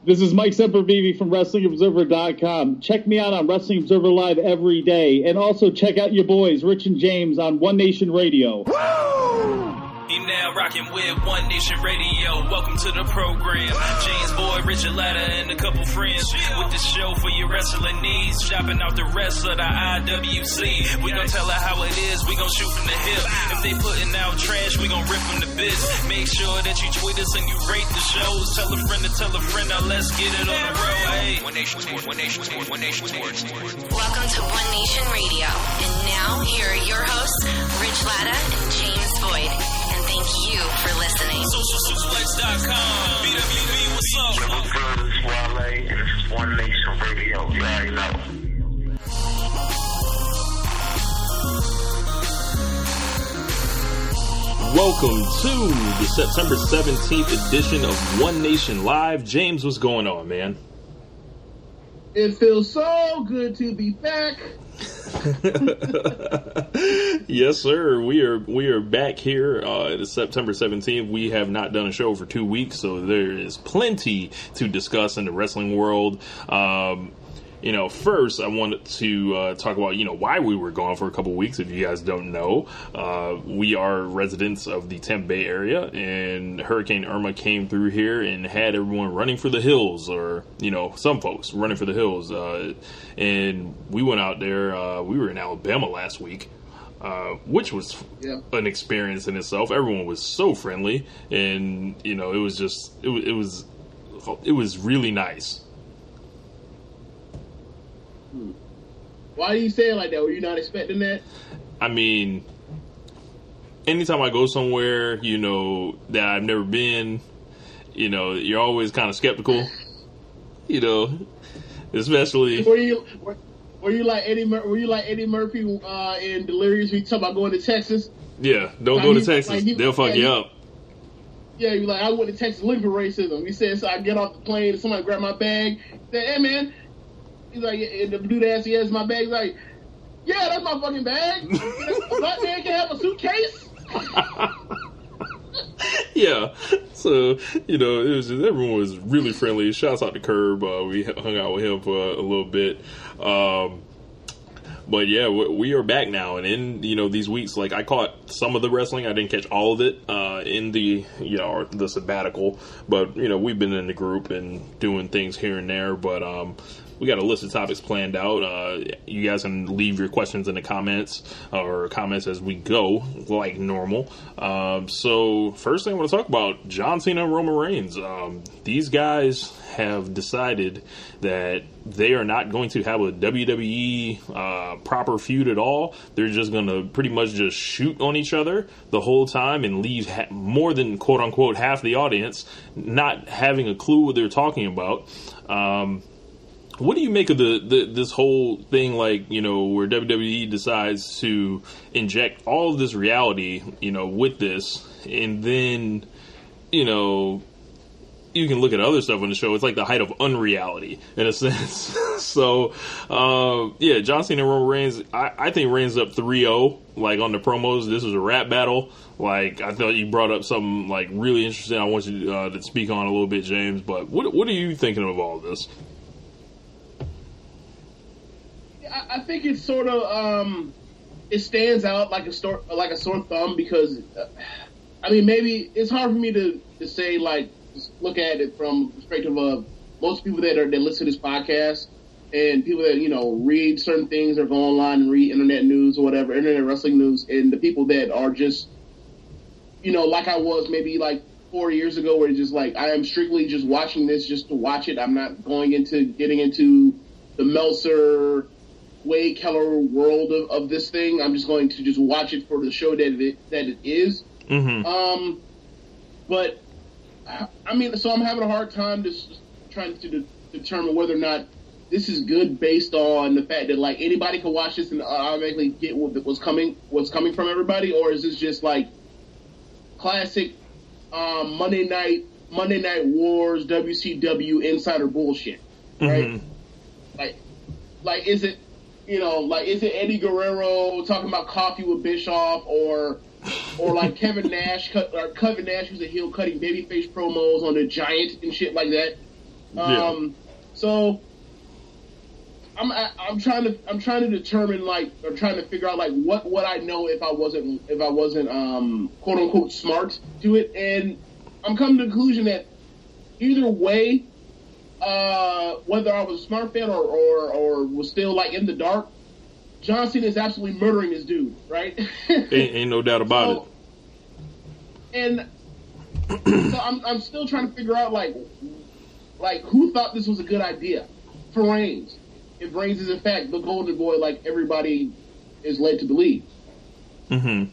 This is Mike Sempervive from WrestlingObserver.com. Check me out on Wrestling Observer Live every day. And also check out your boys, Rich and James, on One Nation Radio. You now rocking with One Nation Radio. Welcome to the program. James Boy, Richard Latta, and a couple friends with the show for your wrestling needs. Shopping out the rest of the IWC. We gon' tell her how it is. We gon' shoot from the hip. If they putting out trash, we gon' rip from the biz. Make sure that you tweet us and you rate the shows. Tell a friend to tell a friend. Now let's get it on the road. Hey. One Nation Sports. One Nation Sports. One Nation Sports. Welcome to One Nation Radio. And now here are your hosts, Rich Latta and James Boyd. Thank you for listening. SocialSuplex.com. BWB, what's up? What's good? It's Wale, and this is One Nation Radio. You already know. Welcome to the September 17th edition of One Nation Live. James, what's going on, man? It feels so good to be back. Yes, sir. We are back here. It's September 17th. We have not done a show for 2 weeks, so there is plenty to discuss in the wrestling world. First I wanted to talk about, why we were gone for a couple weeks. If you guys don't know, we are residents of the Tampa Bay area, and Hurricane Irma came through here and had everyone running for the hills, or, some folks running for the hills. And we went out there. We were in Alabama last week, which was an experience in itself. Everyone was so friendly, and, it was really nice. Why do you say it like that? Were you not expecting that? I mean, anytime I go somewhere, that I've never been, you're always kind of skeptical, especially. Were you like Eddie Murphy in Delirious? We talk about going to Texas. Yeah, don't go to Texas. They'll fuck you up. Yeah, you like, I went to Texas looking for racism. He said, so I get off the plane and somebody grabbed my bag. Said, hey man. He's like, and the dude asked, yes, my bag's like, yeah, that's my fucking bag. A black man can have a suitcase. Yeah, so it was just, everyone was really friendly. Shouts out to Curb. We hung out with him for a little bit. But yeah, we are back now, and in these weeks, like, I caught some of the wrestling. I didn't catch all of it in the the sabbatical, but we've been in the group and doing things here and there. But we got a list of topics planned out. You guys can leave your questions in the comments or comments as we go, like normal. So first thing I want to talk about, John Cena and Roman Reigns. These guys have decided that they are not going to have a WWE proper feud at all. They're just going to pretty much just shoot on each other the whole time and leave more than quote unquote half the audience not having a clue what they're talking about. What do you make of this whole thing, like, where WWE decides to inject all of this reality, with this, and then, you can look at other stuff on the show. It's like the height of unreality, in a sense. So, John Cena and Roman Reigns, I think Reigns up 3-0, like, on the promos. This was a rap battle. Like, I thought you brought up something, like, really interesting I want you to speak on a little bit, James. But what are you thinking of all of this? I think it's sort of it stands out like a sore thumb because maybe it's hard for me to say, like, just look at it from the perspective of most people that listen to this podcast and people that read certain things or go online and read internet news or whatever, internet wrestling news, and the people that are just like I was maybe like 4 years ago, where it's just like I am strictly just watching this just to watch it. I'm not getting into the Meltzer, Wade Keller world of this thing. I'm just going to just watch it for the show that it is. Mm-hmm. But so I'm having a hard time just trying to determine whether or not this is good based on the fact that, like, anybody can watch this and automatically get what's coming from everybody, or is this just like classic Monday Night Wars WCW insider bullshit, right? Mm-hmm. Like is it is it Eddie Guerrero talking about coffee with Bischoff, or like Kevin Nash who's a heel cutting babyface promos on the Giant and shit like that? So I'm trying to determine or trying to figure out what would I know if I wasn't quote unquote smart to it, and I'm coming to the conclusion that either way, whether I was a smart fan or was still in the dark, John Cena is absolutely murdering this dude, right? ain't no doubt about it. And so I'm still trying to figure out who thought this was a good idea for Reigns. If Reigns is in fact the golden boy, like everybody is led to believe. Mm-hmm.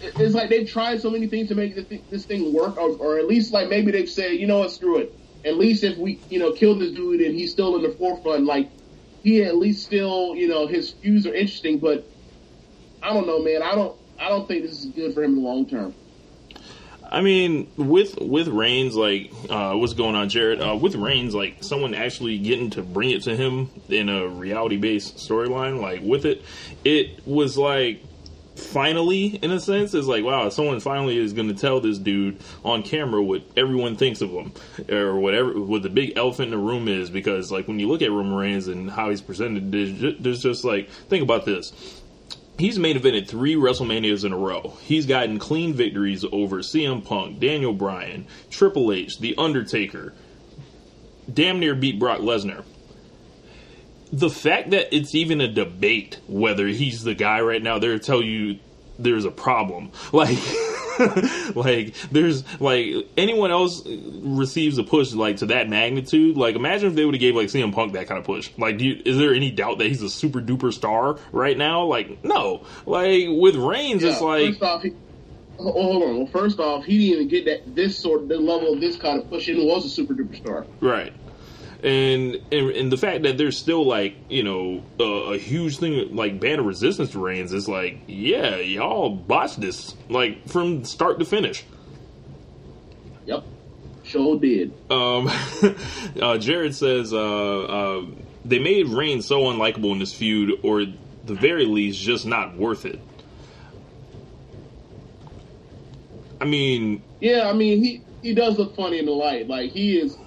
It's like they've tried so many things to make this thing work, or at least maybe they've said, you know what, screw it. At least if we kill this dude and he's still in the forefront, he at least still his views are interesting. But I don't know, man. I don't think this is good for him in the long term. I mean, with Reigns, what's going on, Jared? With Reigns, someone actually getting to bring it to him in a reality-based storyline, with it was finally, in a sense, it's wow, someone finally is going to tell this dude on camera what everyone thinks of him, or what the big elephant in the room is, because, when you look at Roman Reigns and how he's presented, there's just, think about this. He's main evented 3 WrestleManias in a row. He's gotten clean victories over CM Punk, Daniel Bryan, Triple H, The Undertaker. Damn near beat Brock Lesnar. The fact that it's even a debate whether he's the guy right now, they'll tell you there's a problem. There's anyone else receives a push to that magnitude. Imagine if they would have gave CM Punk that kind of push. Is there any doubt that he's a super duper star right now? No. With Reigns, it's First off, hold on. Well, first off, he didn't even get the level of this kind of push. And was a super duper star. Right. And the fact that there's still a huge thing band of resistance to Reigns is yeah, y'all botched this from start to finish. Yep, sure did. Jared says they made Reigns so unlikable in this feud, or at the very least, just not worth it. I mean, yeah, he does look funny in the light. He is.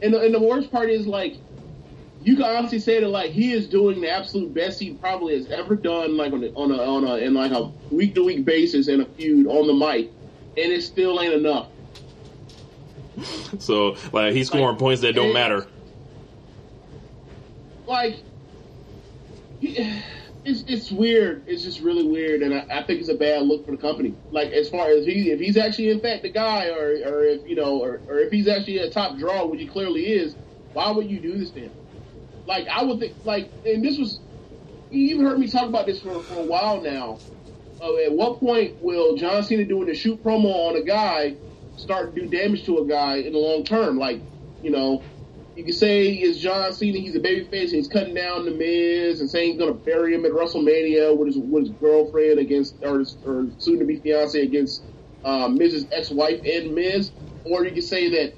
And the worst part is, you can honestly say that, he is doing the absolute best he probably has ever done, on a week-to-week basis in a feud on the mic, and it still ain't enough. So, he's scoring points that don't matter. It's weird. It's just really weird, and I think it's a bad look for the company. As far as if he's actually in fact the guy, or if he's actually a top draw, which he clearly is, why would you do this to him? I would think and this was, you even heard me talk about this for a while now. At what point will John Cena doing a shoot promo on a guy start to do damage to a guy in the long term? You can say it's John Cena, he's a babyface, and he's cutting down the Miz and saying he's going to bury him at WrestleMania with his girlfriend or soon-to-be fiance against Miz's ex-wife and Miz. Or you can say that,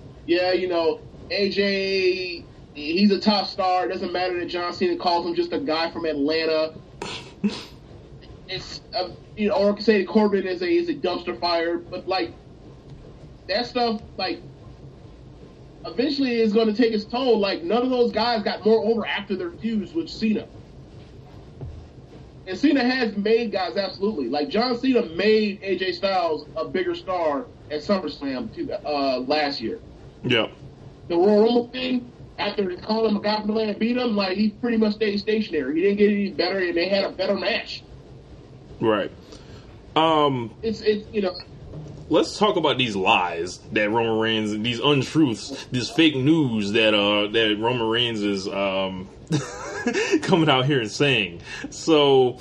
AJ, he's a top star. It doesn't matter that John Cena calls him just a guy from Atlanta. It's, or I can say that Corbin is a dumpster fire. But, that stuff, eventually is going to take its toll. None of those guys got more over after their feuds with Cena. And Cena has made guys, absolutely. John Cena made AJ Styles a bigger star at SummerSlam last year. Yeah. The Royal Rumble thing, after calling him a guy from the land and beat him, he pretty much stayed stationary. He didn't get any better, and they had a better match. Right. Let's talk about these lies that Roman Reigns, these untruths, this fake news that Roman Reigns is coming out here and saying. So,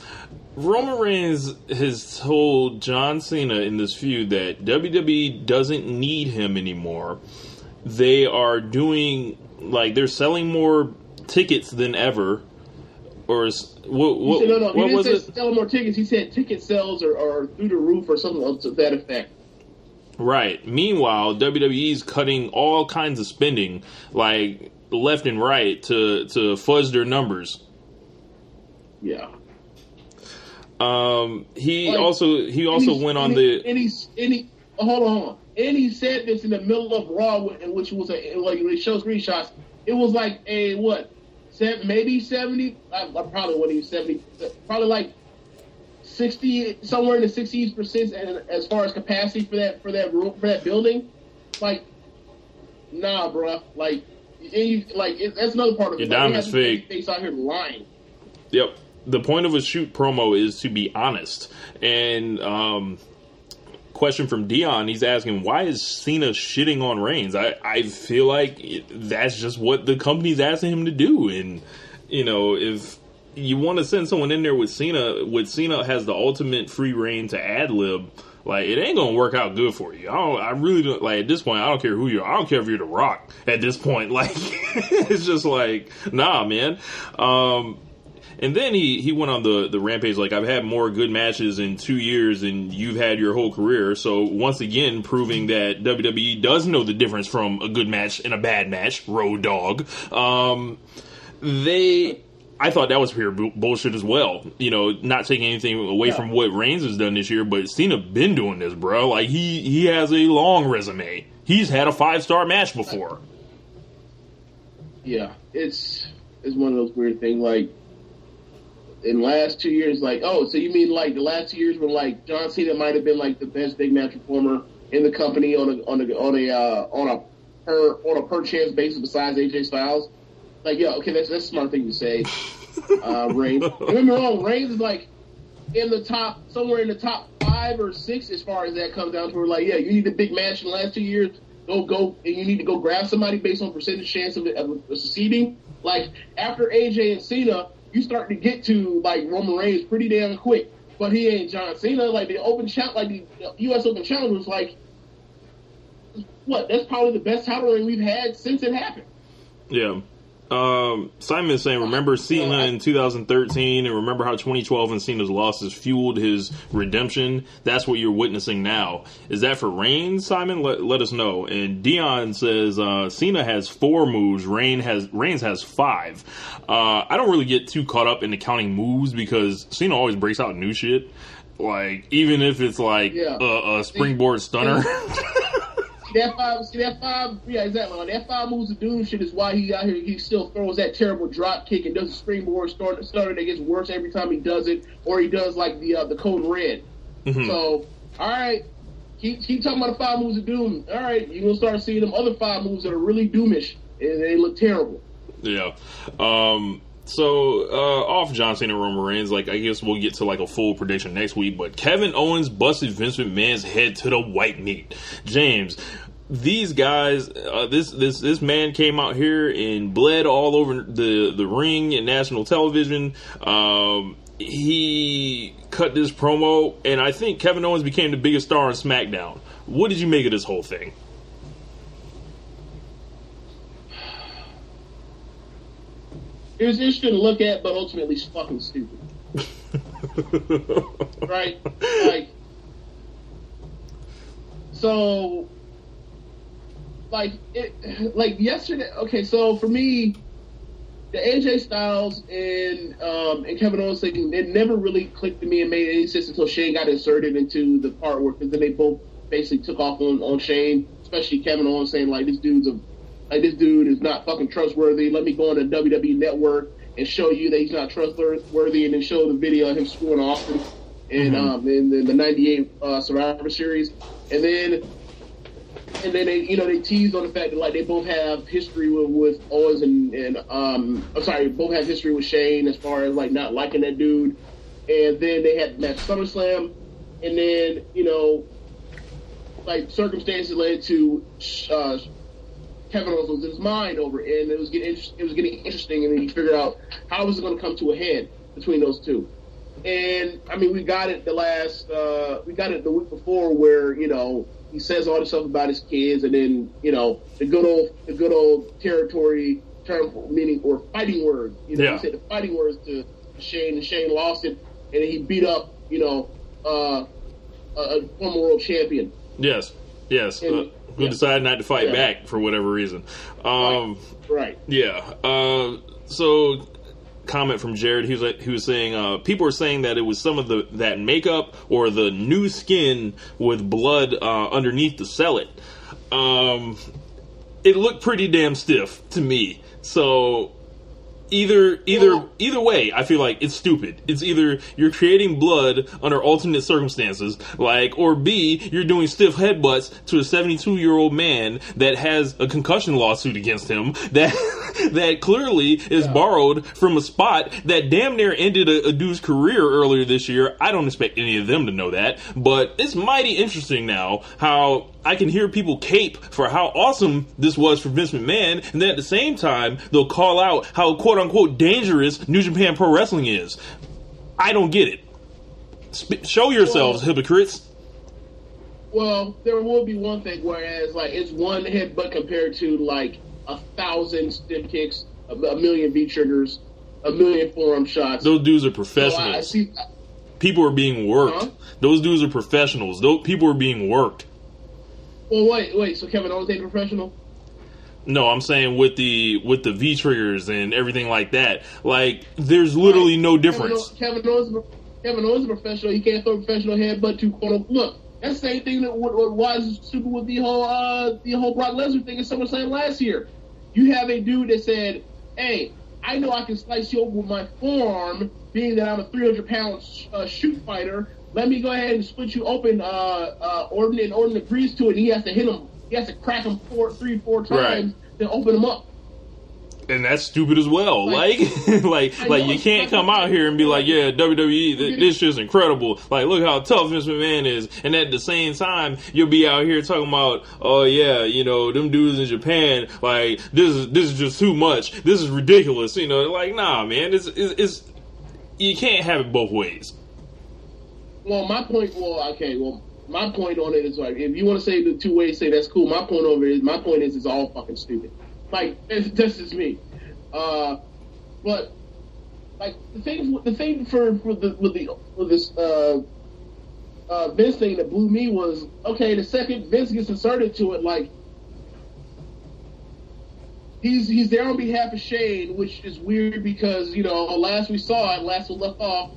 Roman Reigns has told John Cena in this feud that WWE doesn't need him anymore. They are doing, they're selling more tickets than ever. Or what he didn't was say it? Selling more tickets. He said ticket sales are through the roof or something to that effect. Right. Meanwhile, WWE's cutting all kinds of spending, left and right, to fudge their numbers. Yeah. He also went on the. Hold on. And he said this in the middle of Raw, in which was like when they show screenshots. It was like a what? Maybe 70. I probably wasn't even 70. Probably like 60, somewhere in the 60%, and as far as capacity for that room, for that building. Like, nah, bro. Like, that's another part of it. Your diamond's fake. Face out here lying. Yep. The point of a shoot promo is to be honest. And question from Dion, he's asking, why is Cena shitting on Reigns? I feel like that's just what the company's asking him to do. And, you know, if you want to send someone in there with Cena has the ultimate free reign to ad-lib, like, it ain't gonna work out good for you. I really don't, like, at this point, I don't care who you are. I don't care if you're The Rock at this point. Like, it's just like, nah, man. And then he went on the rampage, like, I've had more good matches in 2 years than you've had your whole career. So, once again, proving that WWE does know the difference from a good match and a bad match. Road dog. I thought that was pure bullshit as well. You know, not taking anything away from what Reigns has done this year, but Cena been doing this, bro. Like, he has a long resume. He's had a 5-star match before. Yeah, it's one of those weird things, like, in the last 2 years, like, oh, so you mean like the last 2 years when like John Cena might have been like the best big match performer in the company on a per chance basis besides AJ Styles? Like, yeah, okay, that's a smart thing to say. Reigns. Don't get me wrong, Reigns is like somewhere in the top 5 or 6 as far as that comes down to. Like, yeah, you need a big match in the last 2 years. Go, and you need to go grab somebody based on percentage chance of succeeding. Like, after AJ and Cena, you start to get to like Roman Reigns pretty damn quick, but he ain't John Cena. Like the U.S. Open Challenge was like, what? That's probably the best title reign we've had since it happened. Yeah. Simon is saying, remember Cena in 2013 and remember how 2012 and Cena's losses fueled his redemption? That's what you're witnessing now. Is that for Reigns, Simon? Let us know. And Dion says, Cena has 4 moves. Reigns has 5. I don't really get too caught up in the counting moves because Cena always breaks out new shit. Like, even if it's like a springboard stunner. That five, yeah, exactly. Like, that 5 moves of doom shit is why he out here. He still throws that terrible drop kick and does a springboard stunner that gets worse every time he does it, or he does like the code red. Mm-hmm. So, all right, keep talking about the 5 moves of doom. All right, you're gonna start seeing them other 5 moves that are really doomish and they look terrible. Yeah. So, off John Cena and Roman Reigns, like, I guess we'll get to, like, a full prediction next week, but Kevin Owens busted Vince McMahon's head to the white meat. James, these guys, this man came out here and bled all over the ring and national television. He cut this promo, and I think Kevin Owens became the biggest star on SmackDown. What did you make of this whole thing? It was interesting to look at, but ultimately it's fucking stupid. Right? Like, so, like yesterday, okay, so for me, the AJ Styles and Kevin Owens thing, it never really clicked to me and made any sense until Shane got inserted into the part where, because then they both basically took off on Shane, especially Kevin Owens saying, like, this dude is not fucking trustworthy. Let me go on the WWE Network and show you that he's not trustworthy, and then show the video of him screwing off in the '98 Survivor Series, and then they teased on the fact that, like, they both have history with Owens both have history with Shane as far as, like, not liking that dude, and then they had match SummerSlam, and then, you know, like, circumstances led to Kevin Owens was in his mind over it, and it was getting interesting, and then he figured out how was it going to come to a head between those two. And I mean, we got it the week before, where, you know, he says all this stuff about his kids, and then, you know, the good old territory term, meaning, or fighting word. You know, he said the fighting words to Shane, and Shane lost it, and then he beat up, you know, a former world champion. Yes. And, who decided not to fight back for whatever reason. Right. Yeah. So comment from Jared. He was saying people are saying that it was some of that makeup or the new skin with blood underneath to sell it. It looked pretty damn stiff to me. So either way, I feel like it's stupid. It's either you're creating blood under alternate circumstances, or B, you're doing stiff headbutts to a 72-year-old man that has a concussion lawsuit against him that clearly is borrowed from a spot that damn near ended a dude's career earlier this year. I don't expect any of them to know that, but it's mighty interesting now how I can hear people cape for how awesome this was for Vince McMahon, and then at the same time, they'll call out how quote-unquote dangerous New Japan Pro Wrestling is. I don't get it. Show yourselves, hypocrites. Well, there will be one thing, whereas, it's one headbutt compared to, 1,000 stiff kicks, a million V-triggers, a million forearm shots. Those dudes are professionals. People are being worked. Huh? Those dudes are professionals. Those people are being worked. Well, wait. So Kevin Owens ain't professional? No, I'm saying with the V triggers and everything like that. There's literally no difference. Kevin Owens is a professional. He can't throw a professional headbutt to quote. Look, that's the same thing that what was stupid with the whole Brock Lesnar thing. As someone saying last year, you have a dude that said, "Hey, I know I can slice you over with my forearm, being that I'm a 300-pound shoot fighter. Let me go ahead and split you open." Orton agrees to it, and he has to hit him. He has to crack him 4 times to open him up. And that's stupid as well. You can't come out here and be like, yeah, WWE, this shit's incredible. Look how tough Vince McMahon is. And at the same time, you'll be out here talking about, oh yeah, them dudes in Japan, this is just too much. This is ridiculous. Nah, man, it's you can't have it both ways. Well, my point on it is if you want to say the two ways, say that's cool. My point is it's all fucking stupid. That's just me. But the thing for this Vince thing that blew me was, okay, the second Vince gets inserted to it, he's there on behalf of Shane, which is weird because last we left off,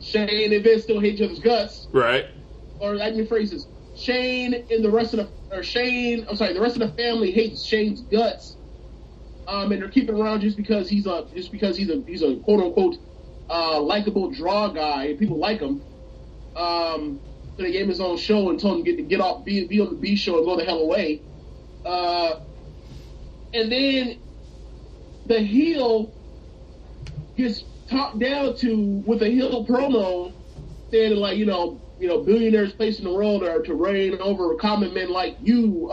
Shane and Vince still hate each other's guts, right? Or I can rephrase this: Shane and the rest of the family hates Shane's guts, and they're keeping around just because he's a quote unquote likable draw guy, and people like him. So they gave him his own show and told him to get off, be on the B show and go the hell away. And then the heel gets talked down to with a heel promo saying billionaires placed in the world are to reign over common men like you,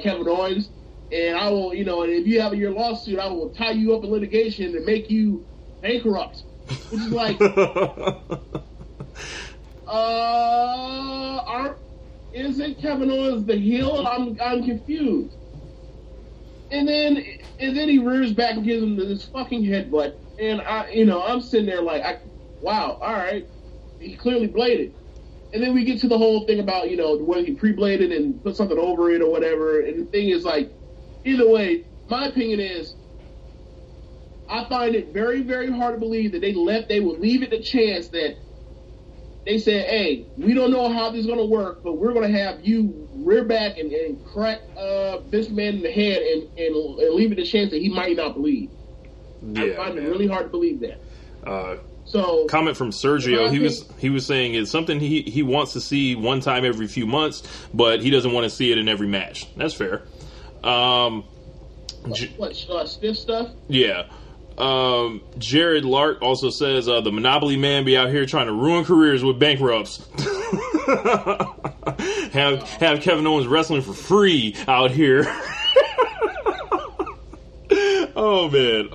Kevin Owens, and I will, and if you have your lawsuit, I will tie you up in litigation and make you bankrupt. Which is isn't Kevin Owens the heel? I'm confused. And then he rears back and gives him this fucking headbutt, and I'm sitting there wow, all right. He clearly bladed. And then we get to the whole thing about, whether he pre-bladed and put something over it or whatever. And the thing is, either way, my opinion is, I find it very, very hard to believe that they would leave it to chance that they said, hey, we don't know how this is going to work, but we're going to have you rear back and crack this man in the head and leave it to chance that he might not bleed. Yeah, I find it really hard to believe that. So, comment from Sergio. He was saying it's something he wants to see one time every few months, but he doesn't want to see it in every match. That's fair. Stiff stuff? Yeah. Jared Lark also says the Monopoly man be out here trying to ruin careers with bankrupts. have Kevin Owens wrestling for free out here. Oh man.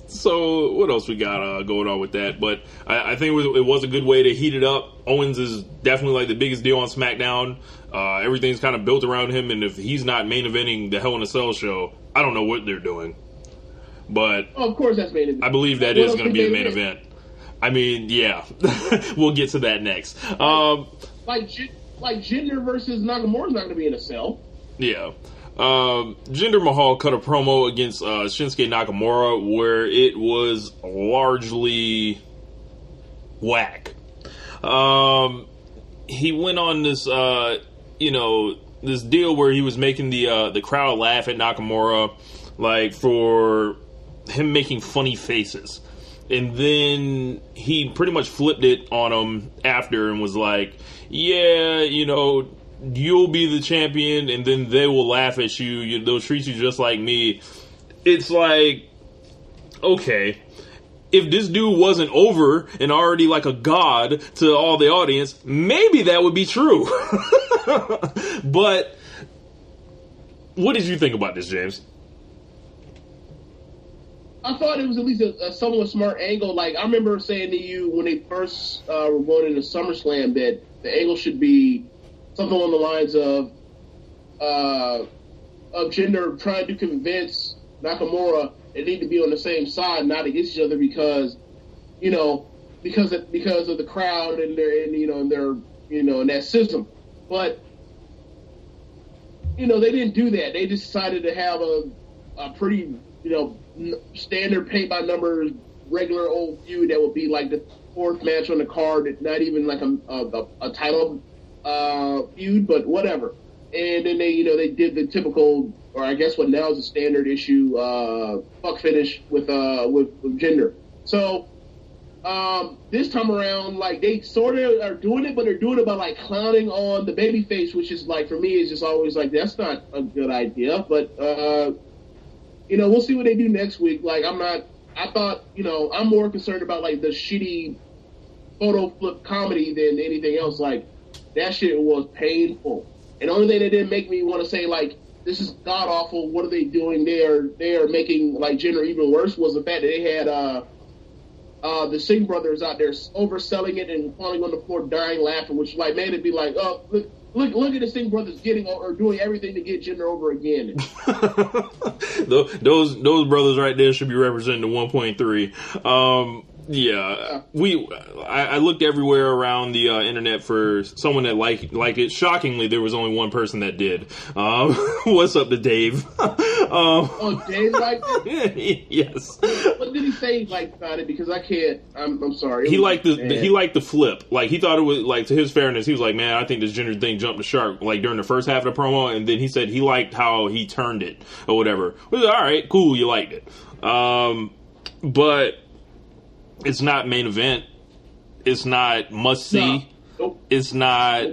So what else we got going on with that? But I think it was a good way to heat it up. Owens is definitely the biggest deal on SmackDown. Everything's kind of built around him, and if he's not main eventing the Hell in a Cell show, I don't know what they're doing. But of course that's main event. I believe that is going to be a main event. I mean, yeah, we'll get to that next. Jinder versus Nakamura is not going to be in a cell. Yeah. Jinder Mahal cut a promo against Shinsuke Nakamura where it was largely whack. He went on this, this deal where he was making the crowd laugh at Nakamura, like for him making funny faces. And then he pretty much flipped it on him after and was like, yeah, you'll be the champion and then they will laugh at you. They'll treat you just like me. It's like, okay, if this dude wasn't over and already like a god to all the audience, maybe that would be true. But what did you think about this, James? I thought it was at least a somewhat smart angle. Like, I remember saying to you when they first were going into SummerSlam that the angle should be something along the lines of Jinder trying to convince Nakamura they need to be on the same side, not against each other, because of the crowd and in that system. But they didn't do that. They just decided to have a pretty standard paint by numbers regular old feud that would be like the fourth match on the card, not even like a title feud, but whatever. And then they did the typical, or I guess what now is a standard issue fuck finish with Jinder. So this time around, like, they sort of are doing it, but they're doing it by like clowning on the babyface, which is like, for me, is just always like, that's not a good idea. But we'll see what they do next week. Like, I'm more concerned about like the shitty photo flip comedy than anything else. Like, that shit was painful. And the only thing that didn't make me want to say, like, this is god awful, what are they doing? They are making like Jinder even worse, was the fact that they had the Singh brothers out there overselling it and falling on the floor dying laughing, which like made it be like, oh, look at the Singh brothers getting or doing everything to get Jinder over again. those brothers right there should be representing the 1.3. Yeah, I looked everywhere around the internet for someone that liked it. Shockingly, there was only one person that did. What's up to Dave? Dave liked it? Yes. What did he say about it? Because I can't. I'm sorry. He liked the flip. Like, he thought it was, like, to his fairness, he was like, man, I think this Jinder thing jumped the shark, like, during the first half of the promo, and then he said he liked how he turned it or whatever. Well, all right, cool, you liked it. But it's not main event. It's not must see. No. Nope. It's not,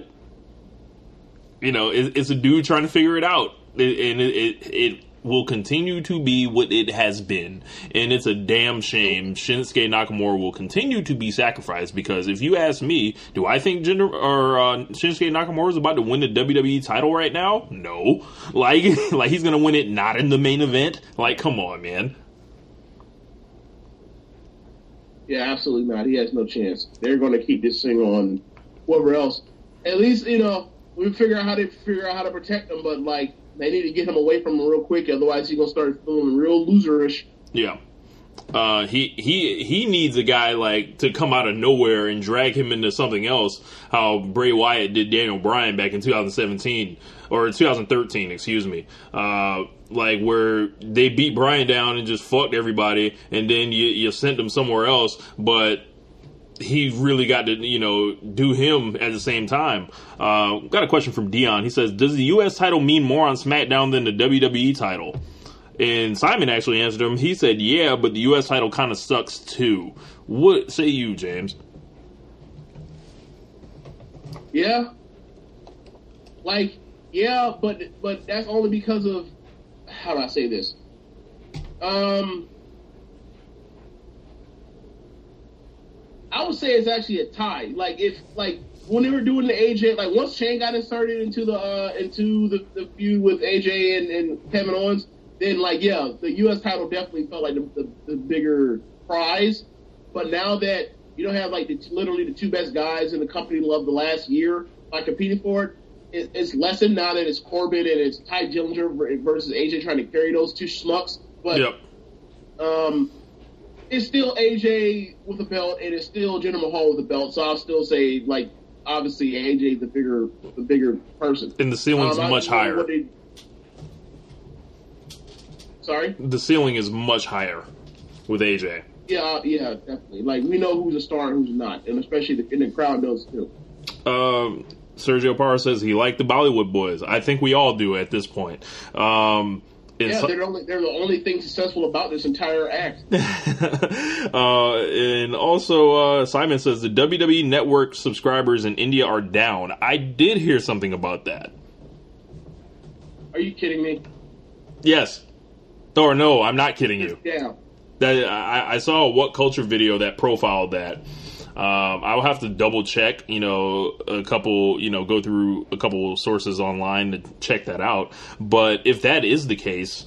it's a dude trying to figure it out. And it will continue to be what it has been. And it's a damn shame Shinsuke Nakamura will continue to be sacrificed, because if you ask me, do I think Shinsuke Nakamura is about to win the WWE title right now? No. Like he's going to win it not in the main event? Like, come on, man. Yeah, absolutely not. He has no chance. They're going to keep this thing on whoever else. At least, we figure out how to protect him, but, like, they need to get him away from him real quick, otherwise he's going to start feeling real loserish. Yeah. He needs a guy, like, to come out of nowhere and drag him into something else, how Bray Wyatt did Daniel Bryan back in 2017, or 2013, excuse me. Like, where they beat Bryan down and just fucked everybody, and then you sent him somewhere else, but he really got to, do him at the same time. Got a question from Dion. He says, does the U.S. title mean more on SmackDown than the WWE title? And Simon actually answered him. He said, yeah, but the U.S. title kind of sucks too. What say you, James? Yeah. Like, yeah, but that's only because of, how do I say this? I would say it's actually a tie. Like, if, like, when they were doing the AJ, like, once Shane got inserted into the feud with AJ and Kevin Owens, then, like, yeah, the U.S. title definitely felt like the bigger prize. But now that you don't have, like, literally the two best guys in the company of the last year, like, competing for it, it's lessened now that it's Corbin and it's Ty Dillinger versus AJ trying to carry those two schmucks. But yep. It's still AJ with a belt, and it's still Jinder Mahal with a belt. So I'll still say, like, obviously AJ the bigger person. And the ceiling's much higher. Sorry? The ceiling is much higher with AJ. Yeah, definitely. Like, we know who's a star and who's not, and especially in the crowd knows too. Sergio Parra says he liked the Bollywood Boys. I think we all do at this point. They're the only thing successful about this entire act. And also, Simon says the WWE Network subscribers in India are down. I did hear something about that. Are you kidding me? Yes. Or no, I'm not kidding you. Yeah. I saw a What Culture video that profiled that. I'll have to double check, a couple, go through a couple sources online to check that out. But if that is the case,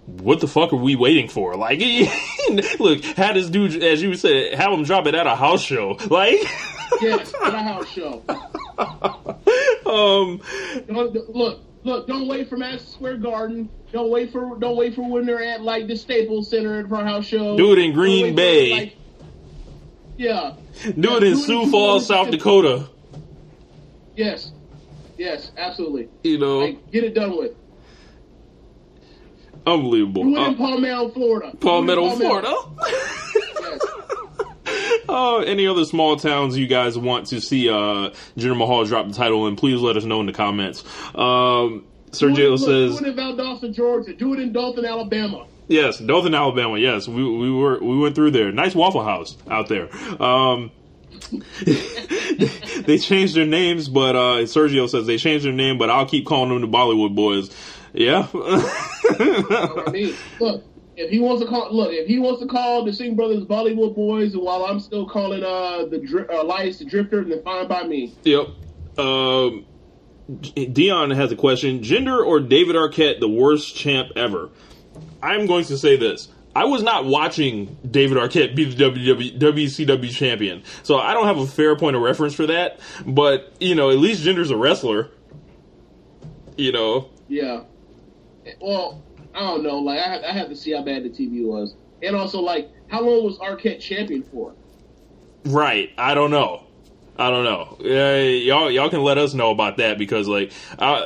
what the fuck are we waiting for? Like, look, have this dude, as you said, have him drop it at a house show. Like, yes, at a house show. Look, don't wait for Madison Square Garden. Don't wait for when they're at like the Staples Center for a house show. Do it in Green Bay. Yeah. Do it in Sioux Falls, South Dakota. Yes, absolutely. Like, get it done with. Unbelievable. Do it in Palmetto, Florida. Palmetto, Florida. Yes. Any other small towns you guys want to see Jinder Mahal drop the title in, please let us know in the comments. Sergio says... Do it in Valdosta, Georgia. Do it in Dothan, Alabama. Yes, Dothan, Alabama. Yes, we went through there. Nice Waffle House out there. They changed their names, but Sergio says they changed their name, but I'll keep calling them the Bollywood Boys. Yeah. I mean, look, if he wants to call the Singh Brothers Bollywood Boys, while I'm still calling Elias the Drifter, then fine by me. Yep. Dion has a question: Jinder or David Arquette the worst champ ever? I'm going to say this. I was not watching David Arquette be the WCW champion, so I don't have a fair point of reference for that. But, at least Jinder's a wrestler. Yeah. Well, I don't know. Like, I have to see how bad the TV was. And also, like, how long was Arquette champion for? Right. I don't know. Y'all can let us know about that, because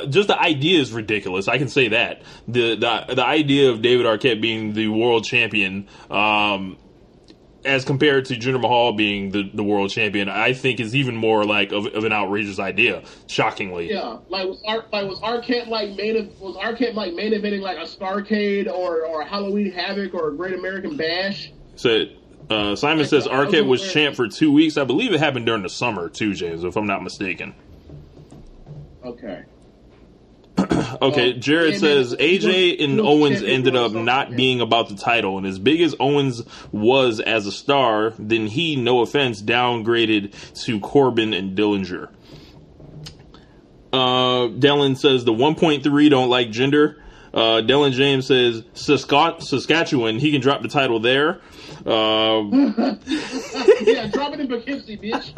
just the idea is ridiculous. I can say that the idea of David Arquette being the world champion, as compared to Jinder Mahal being the world champion, I think is even more like of an outrageous idea. Shockingly, yeah. Was Arquette main eventing like a Starrcade or a Halloween Havoc or a Great American Bash? So. Simon says Arquette was champ for 2 weeks. I believe it happened during the summer too, James, if I'm not mistaken. Okay. Okay, Jared says AJ and Owens ended up not being about the title, and as big as Owens was as a star, then he, no offense, downgraded to Corbin and Dillinger. Dellen says the 1.3 don't like Jinder. Dylan James says Saskatchewan, he can drop the title there. Yeah, drop it in Poughkeepsie, bitch.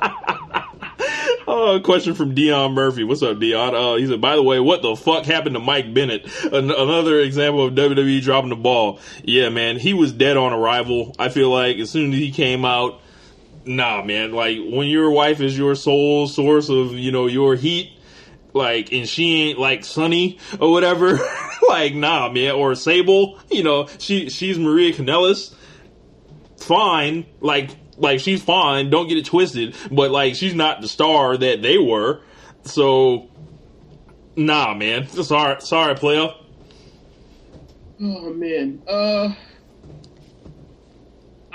Question from Dion Murphy. What's up, Dion? He said, by the way, what the fuck happened to Mike Bennett? Another example of WWE dropping the ball. Yeah, man, he was dead on arrival. I feel like as soon as he came out, nah, man, like when your wife is your sole source of, your heat, like, and she ain't like Sunny or whatever, like, nah, man, or Sable, she's Maria Kanellis. Fine, like she's fine, don't get it twisted, but like she's not the star that they were. So nah, man. Sorry, player. Oh man. I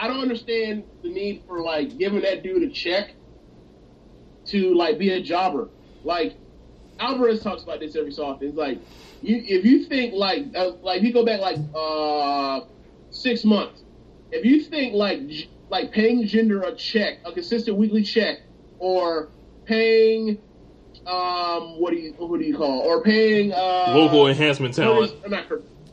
don't understand the need for like giving that dude a check to like be a jobber. Like Alvarez talks about this every so often. It's like if you think like you go back like 6 months. If you think like paying Jinder a check, a consistent weekly check, or paying who do you call, or paying local enhancement talent,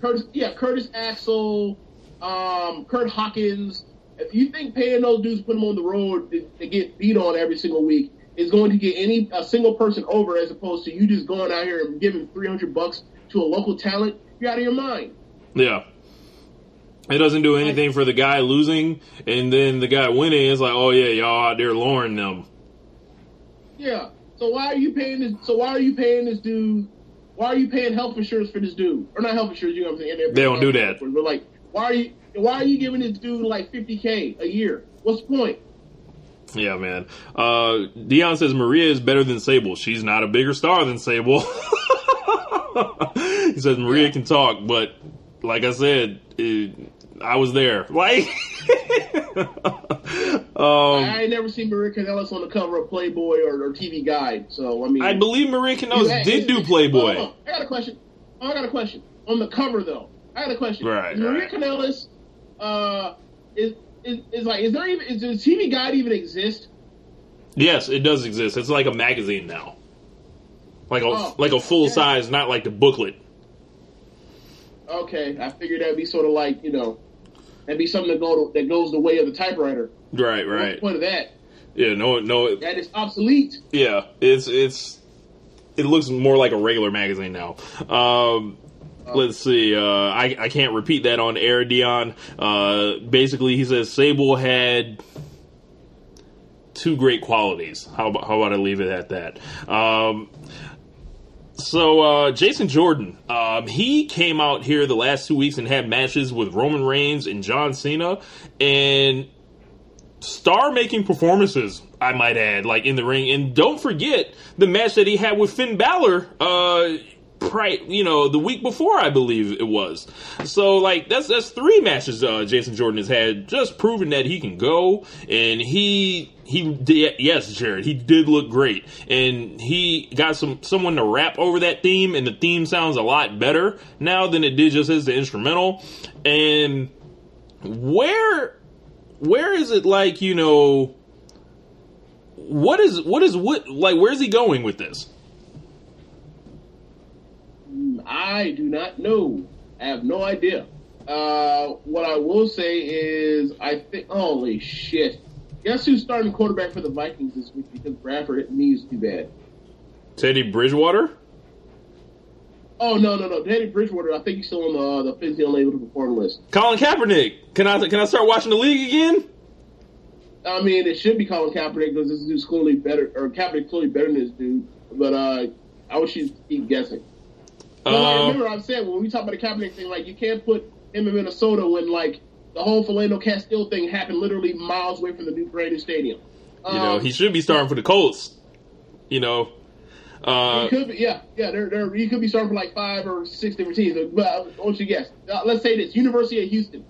Curtis Axel, Kurt Hawkins. If you think paying those dudes, put them on the road to get beat on every single week is going to get a single person over, as opposed to you just going out here and giving $300 to a local talent, you're out of your mind. Yeah. It doesn't do anything for the guy losing, and then the guy winning is like, oh yeah, y'all out there luring them. Yeah. So why are you paying this dude? why are you paying health insurance for this dude? Or not health insurance, you know what I'm saying? They don't do that. But like, why are you giving this dude like $50K a year? What's the point? Yeah, man. Dion says Maria is better than Sable. She's not a bigger star than Sable. He says Maria can talk, but like I said, I was there. Like, I ain't never seen Maria Kanellis on the cover of Playboy or TV Guide. So I mean, I believe Maria Kanellis did do Playboy. I got a question. On the cover though, I got a question. Right. Maria Kanellis, does TV Guide even exist? Yes, it does exist. It's like a magazine now, like a full size, not like the booklet. Okay, I figured that'd be sort of like, that'd be something that goes the way of the typewriter. Right. What's the point of that? Yeah, no. That is obsolete. Yeah, it looks more like a regular magazine now. Let's see. I can't repeat that on air, Dion. Basically, he says Sable had two great qualities. How about I leave it at that? So Jason Jordan, he came out here the last 2 weeks and had matches with Roman Reigns and John Cena, and star-making performances, I might add, like in the ring. And don't forget the match that he had with Finn Balor, the week before, I believe it was. So like that's 3 matches Jason Jordan has had, just proving that he can go. And he did, yes, Jared, he did look great, and he got someone to rap over that theme, and the theme sounds a lot better now than it did just as the instrumental. And where is it, like, where's he going with this? I do not know. I have no idea. What I will say is, I think, holy shit. Guess who's starting quarterback for the Vikings this week because Bradford hit knees too bad? Teddy Bridgewater? Oh, no. Teddy Bridgewater, I think he's still on the physically unable to perform list. Colin Kaepernick. Can I start watching the league again? I mean, it should be Colin Kaepernick because this dude's clearly better, or Kaepernick's clearly better than this dude. But I wish you'd keep guessing. Remember, I said when we talk about the Kaepernick thing, like, you can't put him in Minnesota when, like, the whole Philando Castile thing happened literally miles away from the new brand new stadium. He should be starting for the Colts. He could be, yeah. He could be starting for like 5 or 6 different teams. But what would you guess? Let's say this: University of Houston.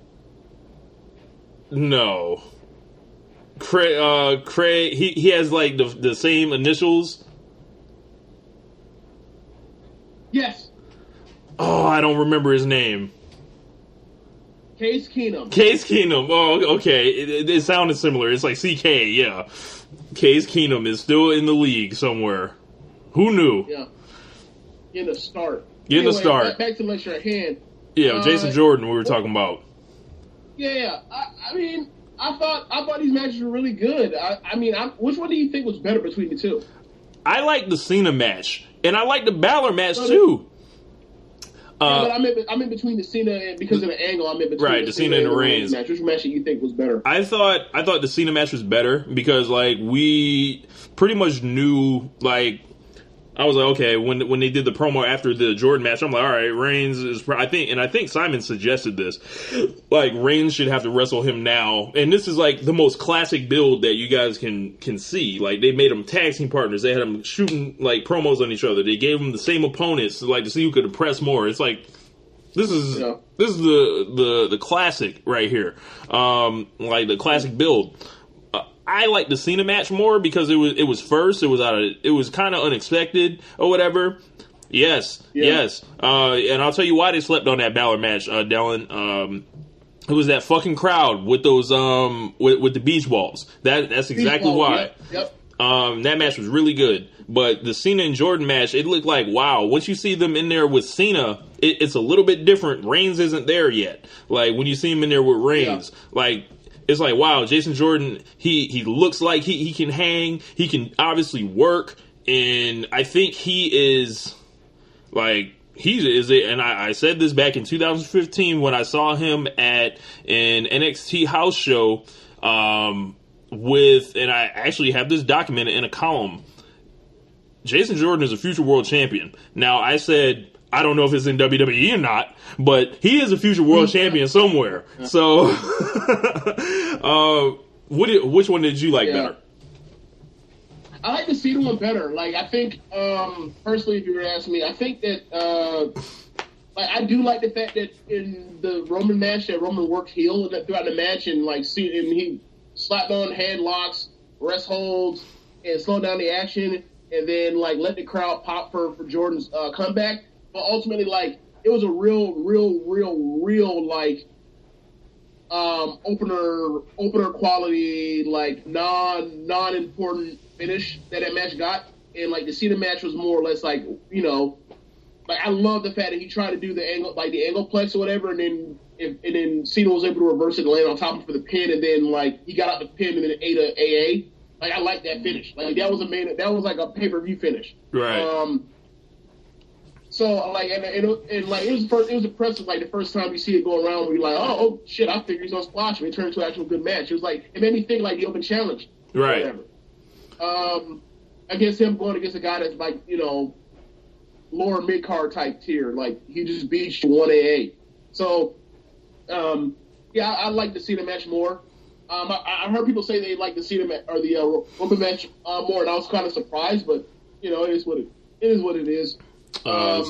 No. Craig. He has like the same initials. Yes. Oh, I don't remember his name. Case Keenum. Oh, okay. It sounded similar. It's like CK, yeah. Case Keenum is still in the league somewhere. Who knew? Yeah. Getting a start. Back to let your hand. Yeah, Jason Jordan we were talking about. Yeah. I mean, I thought these matches were really good. Which one do you think was better between the two? I like the Cena match, and I like the Balor match too. But I'm in between the Cena and because of the angle. I'm in between the Cena and the Reigns match. Which match do you think was better? I thought the Cena match was better because like we pretty much knew, like, I was like, okay, when they did the promo after the Jordan match, I'm like, all right, Reigns is, I think Simon suggested this, like, Reigns should have to wrestle him now, and this is like the most classic build that you guys can see. Like, they made them tag team partners, they had them shooting like promos on each other, they gave them the same opponents, like, to see who could impress more. It's like, this is the classic right here, like the classic build. I like the Cena match more because it was first. It was kind of unexpected or whatever. Yes. And I'll tell you why they slept on that Balor match, Dallin. It was that fucking crowd with those with the beach balls. That's exactly why. Yep. That match was really good. But the Cena and Jordan match, it looked like, wow. Once you see them in there with Cena, it's a little bit different. Reigns isn't there yet. Like when you see him in there with Reigns, like. It's like, wow, Jason Jordan, he looks like he can hang. He can obviously work. And I think he is, like, and I said this back in 2015 when I saw him at an NXT house show and I actually have this documented in a column. Jason Jordan is a future world champion. Now, I said I don't know if it's in WWE or not, but he is a future world champion somewhere. So, which one did you like better? I like the Cena one better. Like, I think, personally, if you were to ask me, I think that, like, I do like the fact that in the Roman match that Roman worked heel throughout the match, and like, he slapped on headlocks, rest holds, and slowed down the action, and then like let the crowd pop for Jordan's comeback. But ultimately, like, it was a real like opener quality, like non-important finish that match got. And like the Cena match was more or less like, you know, like, I love the fact that he tried to do the angle, like the angleplex or whatever, and then Cena was able to reverse it and land on top of him for the pin, and then like he got out the pin and then ate a AA. Like, I like that finish. Like, that was like a pay-per-view finish. Right. So like, and like it was impressive. Like the first time you see it go around, where you're like, oh shit, I figured he's gonna splash him. It turned into an actual good match. It was like, it made me think like the Open Challenge. Right. Whatever. Against him going against a guy that's like, you know, lower mid-card type tier. Like, he just beat you 1 AA. So, yeah, I like to see the match more. I heard people say they like to see the Roman match more, and I was kind of surprised, but, you know, it is what it is. I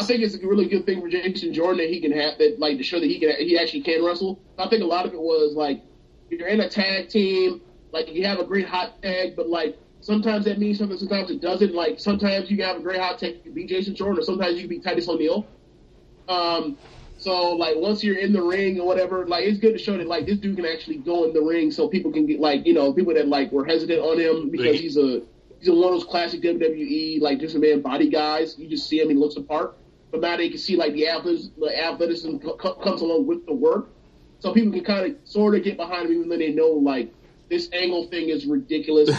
think it's a really good thing for Jason Jordan that he can have that, like, to show that he actually can wrestle. I think a lot of it was like, you're in a tag team, like, you have a great hot tag, but like, sometimes that means something, sometimes it doesn't. Like, sometimes you can have a great hot tag, you can beat Jason Jordan, or sometimes you can beat Titus O'Neil. So, like, once you're in the ring or whatever, like, it's good to show that, like, this dude can actually go in the ring so people can get, like, you know, people that, like, were hesitant on him because he's one of those classic WWE, like, just a man body guys. You just see him, he looks apart. But now they can see, like, the athleticism comes along with the work. So people can kind of sort of get behind him even though they know, like, this angle thing is ridiculous.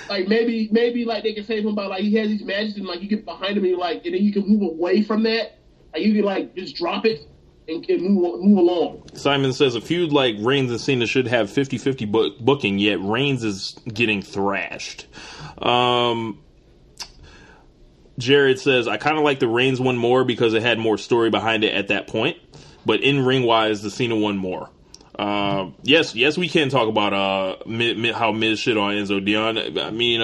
Like, maybe, like, they can say to him about, like, he has these matches and, like, you get behind him and, like, and then you can move away from that. Like, you can, like, just drop it and move along. Simon says a feud like Reigns and Cena should have 50-50 booking, yet Reigns is getting thrashed. Jared says, I kind of like the Reigns one more because it had more story behind it at that point. But in ring-wise, the Cena one more. Yes, we can talk about how Miz shit on Enzo. Dion, I mean,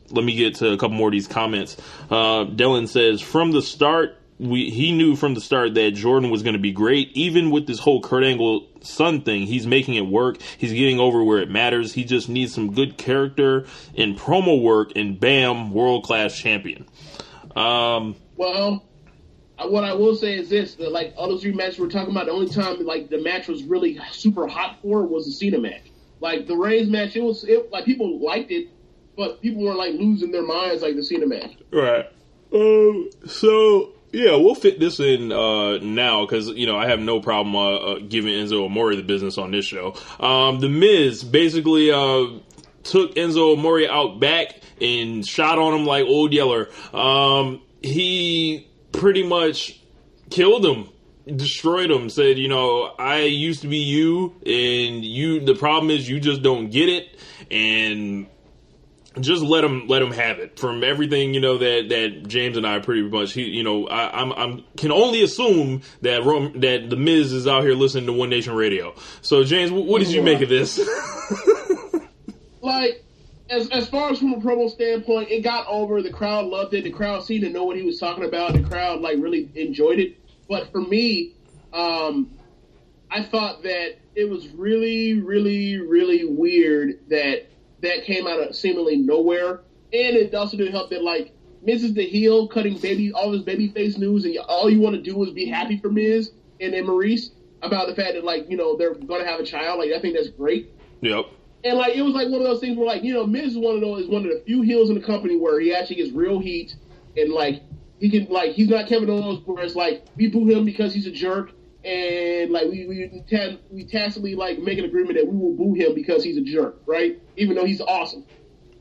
let me get to a couple more of these comments. Dylan says, from the start, he knew from the start that Jordan was going to be great. Even with this whole Kurt Angle son thing, he's making it work. He's getting over where it matters. He just needs some good character and promo work, and bam, world-class champion. Well, what I will say is this: that, like, all those three matches we're talking about, the only time like the match was really super hot for was the Cena match. Like the Reigns match, it like people liked it, but people weren't like losing their minds like the Cena match. Right. So yeah, we'll fit this in now because you know I have no problem giving Enzo Amore the business on this show. The Miz basically took Enzo Amore out back and shot on him like Old Yeller. He pretty much killed him, destroyed him, said, you know, I used to be you, and the problem is you just don't get it, and just let him have it. From everything, you know, that James and I pretty much, I can only assume that the Miz is out here listening to One Nation Radio. So James, what did you make of this? Like, as far as from a promo standpoint, it got over. The crowd loved it. The crowd seemed to know what he was talking about. The crowd, like, really enjoyed it. But for me, I thought that it was really, really, really weird that came out of seemingly nowhere. And it also didn't help that, like, Miz is the heel, cutting all this babyface news, and all you want to do is be happy for Miz and Maurice about the fact that, like, you know, they're going to have a child. Like, I think that's great. Yep. And, like, it was, like, one of those things where, like, you know, Miz is one of the few heels in the company where he actually gets real heat. And, like, he can, like, he's not Kevin Owens where it's, like, we boo him because he's a jerk. And, like, we tacitly, like, make an agreement that we will boo him because he's a jerk, right? Even though he's awesome.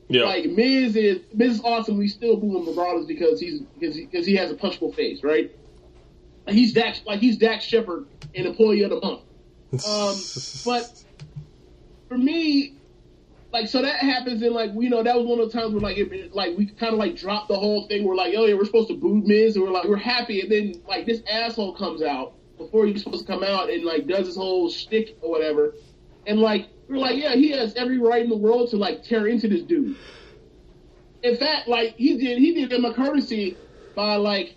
Yeah. Like, Miz is awesome. We still boo him regardless because he has a punchable face, right? He's Dax Shepard, an employee of the month. But for me, like, so that happens, and like, you know, that was one of the times where like we kind of like dropped the whole thing. We're like, oh yeah, we're supposed to boo Miz, and we're happy, and then like this asshole comes out before he's supposed to come out and like does his whole shtick or whatever, and like we're like, yeah, he has every right in the world to like tear into this dude. In fact, like he did him a courtesy by like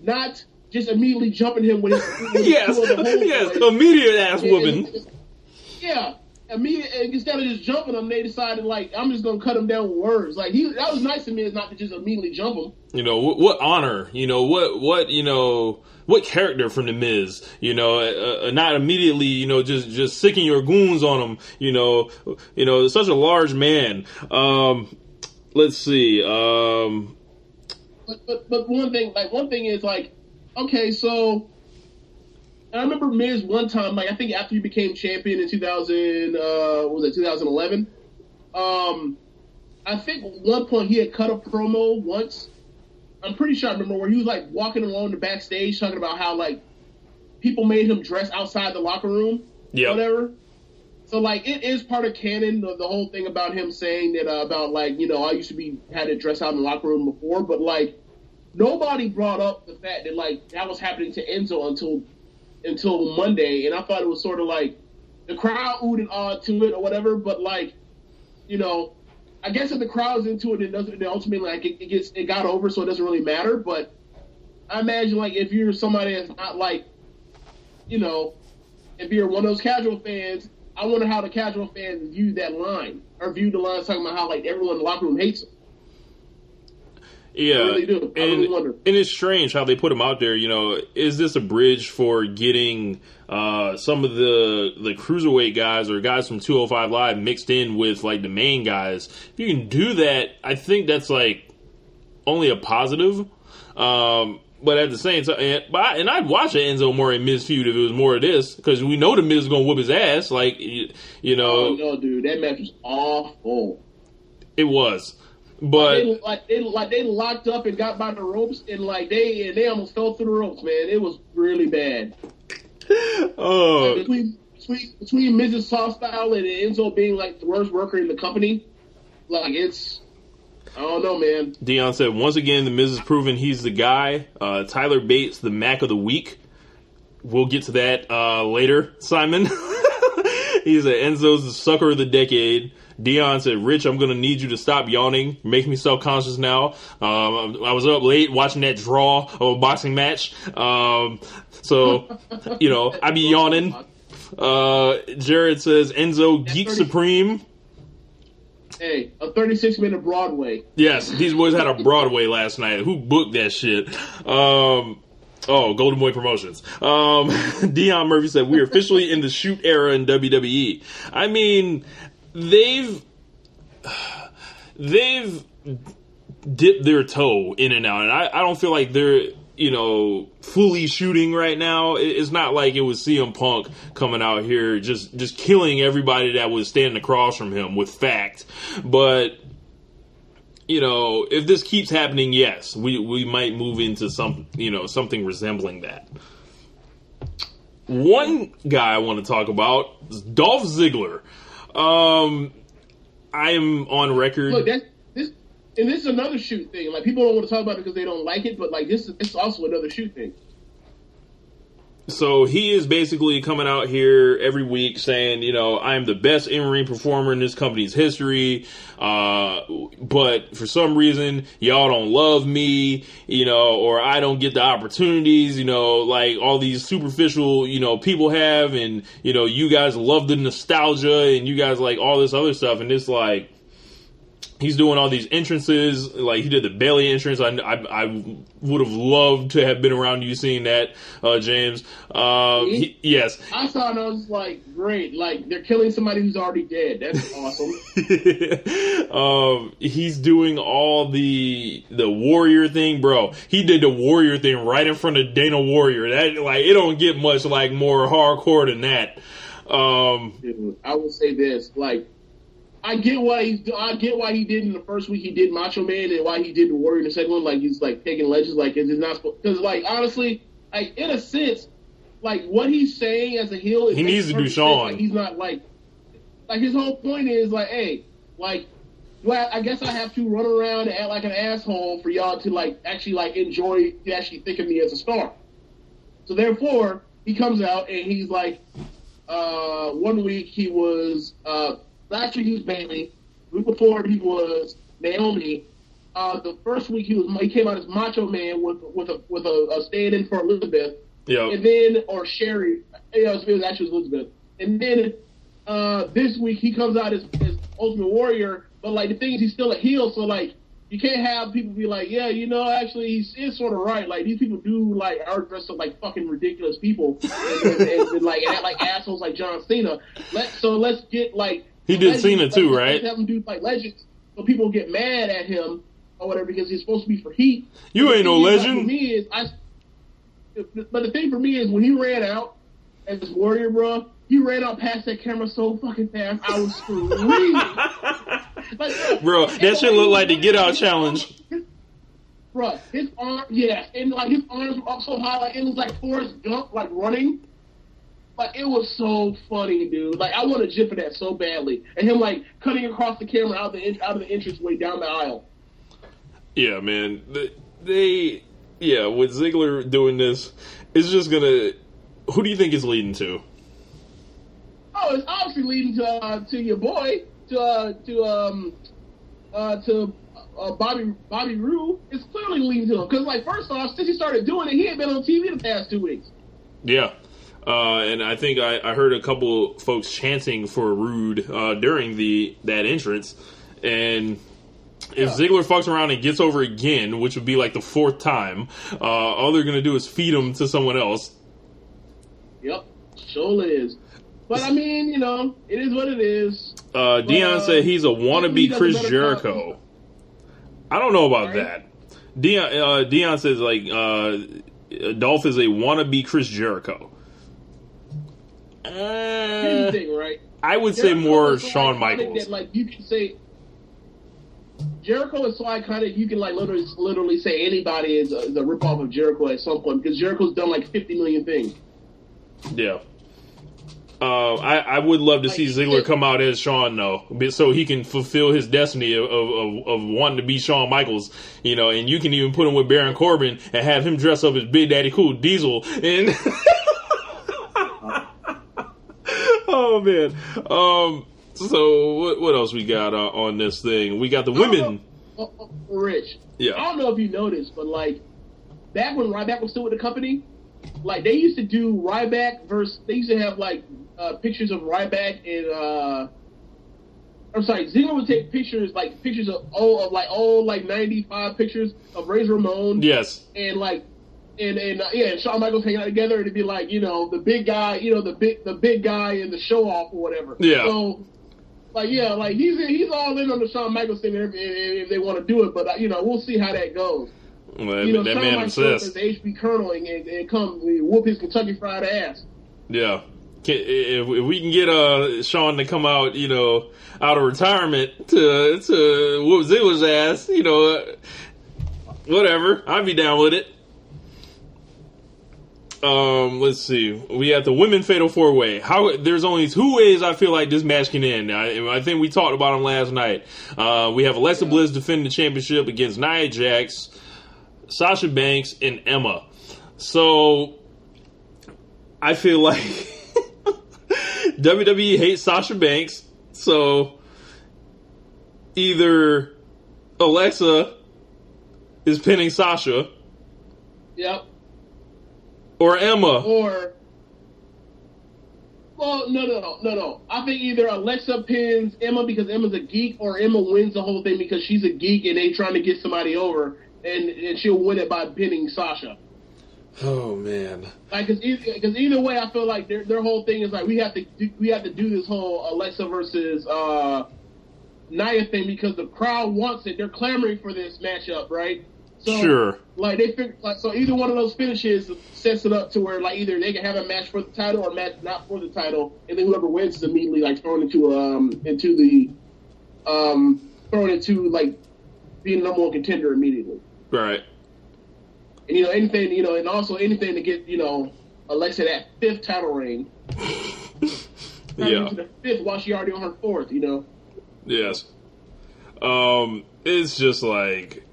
not just immediately jumping him with his yes, immediate ass whooping. Yeah. Instead of just jumping him, they decided, like, I'm just going to cut him down with words. Like, that was nice of me, is not to just immediately jump him. You know, what honor, you know, what character from The Miz, you know, not immediately, you know, just sicking your goons on him, you know, such a large man. Let's see. But one thing is, like, okay, so I remember Miz one time, like I think after he became champion in 2011? I think at one point he had cut a promo once. I'm pretty sure I remember where he was like walking along the backstage talking about how like people made him dress outside the locker room, whatever. So like it is part of canon, the whole thing about him saying that about like, you know, I used to had to dress out in the locker room before, but like nobody brought up the fact that like that was happening to Enzo until Monday, and I thought it was sort of like the crowd oohed and awed to it or whatever, but like, you know, I guess if the crowd's into it, it doesn't. Ultimately, like it got over, so it doesn't really matter. But I imagine, like, if you're somebody that's not like, you know, if you're one of those casual fans, I wonder how the casual fans viewed that line or viewed the line talking about how like everyone in the locker room hates him. Yeah, I really do. I really wonder. And it's strange how they put him out there. You know, is this a bridge for getting some of the cruiserweight guys or guys from 205 Live mixed in with like the main guys? If you can do that, I think that's like only a positive. But at the same time, and I'd watch an Enzo Amore Miz feud if it was more of this, because we know the Miz is gonna whoop his ass. Like, you know, oh no, dude, that match was awful. It was. But they locked up and got by the ropes, and like they almost fell through the ropes, man. It was really bad. Oh, like between Mrs. Soft Style and Enzo being like the worst worker in the company, like it's, I don't know, man. Dion said once again the Miz has proven he's the guy. Tyler Bates, the Mac of the week. We'll get to that later, Simon. He said Enzo's the sucker of the decade. Dion said, Rich, I'm going to need you to stop yawning. You're making me self-conscious now. I was up late watching that draw of a boxing match. So, you know, I be yawning. Jared says, Enzo, Geek Supreme. Hey, a 36-minute Broadway. Yes, these boys had a Broadway last night. Who booked that shit? Golden Boy Promotions. Dion Murphy said, we're officially in the shoot era in WWE. I mean, they've dipped their toe in and out, and I don't feel like they're, you know, fully shooting right now. It's not like it was CM Punk coming out here just killing everybody that was standing across from him with fact. But, you know, if this keeps happening, yes, we might move into something resembling that. One guy I want to talk about is Dolph Ziggler. I am on record. Look, this is another shoot thing. Like, people don't want to talk about it because they don't like it, but like this is also another shoot thing. So he is basically coming out here every week saying, you know, I am the best in-ring performer in this company's history, but for some reason, y'all don't love me, you know, or I don't get the opportunities, you know, like all these superficial, you know, people have, and, you know, you guys love the nostalgia, and you guys like all this other stuff, and it's like, he's doing all these entrances, like he did the Bailey entrance. I would have loved to have been around you seeing that, James. Yes. I saw it, I was like, great. Like, they're killing somebody who's already dead. That's awesome. He's doing all the warrior thing, bro. He did the warrior thing right in front of Dana Warrior. That, like, it don't get much, like, more hardcore than that. Dude, I will say this, like, I get why he did in the first week. He did Macho Man, and why he did the Warrior in the second one. Like, he's like taking legends. Like, it's not because, like, honestly, like in a sense, like what he's saying as a heel, he needs to do Shawn. Like, he's not like his whole point is like, hey, like, well, I guess I have to run around and act like an asshole for y'all to like actually like enjoy, to actually think of me as a star. So therefore, he comes out and he's like, 1 week he was, last week he was Bailey. The week before he was Naomi. The first week he came out as Macho Man with a stand-in for Elizabeth. Yeah. And then, or Sherry, it was actually Elizabeth. And then this week he comes out as Ultimate Warrior, but like the thing is he's still a heel, so like you can't have people be like, yeah, you know, actually he's sort of right. Like these people do like are dressed up like fucking ridiculous people and like act like assholes like John Cena. Let's get like he did Cena too, right? Let's have him do like legends, so people get mad at him or whatever because he's supposed to be for heat. You ain't no legend. But the thing for me is when he ran out as Warrior, bro, he ran out past that camera so fucking fast, I was screaming. Like, bro, that shit looked like the Get Out challenge. Bro, his arm, yeah, and like his arms were up so high, like it was like Forrest Gump, like running. Like it was so funny, dude. Like I want to gif of that so badly, and him like cutting across the camera out of the entranceway down the aisle. Yeah, man. With Ziggler doing this, it's just gonna. Who do you think it's leading to? Oh, it's obviously leading to your boy, to Bobby Roode. It's clearly leading to him because, like, first off, since he started doing it, he ain't been on TV the past 2 weeks. Yeah. And I think I heard a couple folks chanting for Roode during that entrance, and if Ziggler fucks around and gets over again, which would be like the 4th time, all they're gonna do is feed him to someone else. Yep, sure is. But I mean, you know, it is what it is. Dion said he's a wannabe Chris Jericho. I don't know about that. Dion says like Dolph is a wannabe Chris Jericho. Here's the thing, right? I would say more Shawn Michaels. That, like, you can say Jericho is so iconic, you can like literally say anybody is a ripoff of Jericho at some point because Jericho's done like 50 million things. Yeah. I would love to see Ziggler come out as Shawn, though, so he can fulfill his destiny of wanting to be Shawn Michaels, you know, and you can even put him with Baron Corbin and have him dress up as Big Daddy Cool Diesel. And oh, man. So what else we got on this thing? We got the women. Rich. Yeah. I don't know if you noticed, but like back when Ryback was still with the company, like they used to do Ryback they used to have like pictures of Ryback and Ziggler would take pictures of old 95 pictures of Razor Ramon. Yes. And like and Shawn Michaels hanging out together, and it'd be like, you know, the big guy, you know, the big guy in the show off or whatever. Yeah. So like he's all in on the Shawn Michaels thing if they want to do it, but you know, we'll see how that goes. Well, you know, that Shawn man Michaels obsessed. as the HB Colonel and come whoop his Kentucky Fried ass. Yeah. If we can get Shawn to come out, you know, out of retirement to whoop Ziggler's ass, you know, whatever, I'd be down with it. Let's see. We have the women fatal 4-way. There's only 2 ways I feel like this match can end. I think we talked about them last night. We have Alexa Bliss defending the championship against Nia Jax, Sasha Banks, and Emma. So I feel like WWE hates Sasha Banks. So either Alexa is pinning Sasha. Yep. Or Emma. No. I think either Alexa pins Emma because Emma's a geek, or Emma wins the whole thing because she's a geek and they trying to get somebody over, and she'll win it by pinning Sasha. Oh man! Like, because either way, I feel like their whole thing is like we have to do this whole Alexa versus Nia thing because the crowd wants it. They're clamoring for this matchup, right? So, sure. Like so either one of those finishes sets it up to where like either they can have a match for the title or a match not for the title, and then whoever wins is immediately like thrown into like being the number one contender immediately. Right. And you know anything, you know, and also anything to get, you know, Alexa that 5th title reign. Yeah. Into the 5th while she already on her 4th, you know. Yes. It's just like,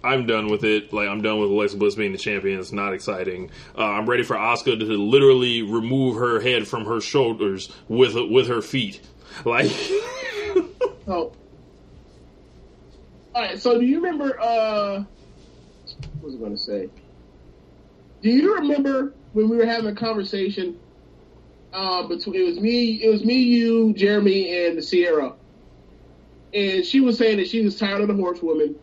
I'm done with it. Like, I'm done with Alexa Bliss being the champion. It's not exciting. I'm ready for Asuka to literally remove her head from her shoulders with her feet. Like, oh. All right. So, do you remember? What was I going to say? Do you remember when we were having a conversation? Between it was me, you, Jeremy, and Sierra, and she was saying that she was tired of the horsewoman.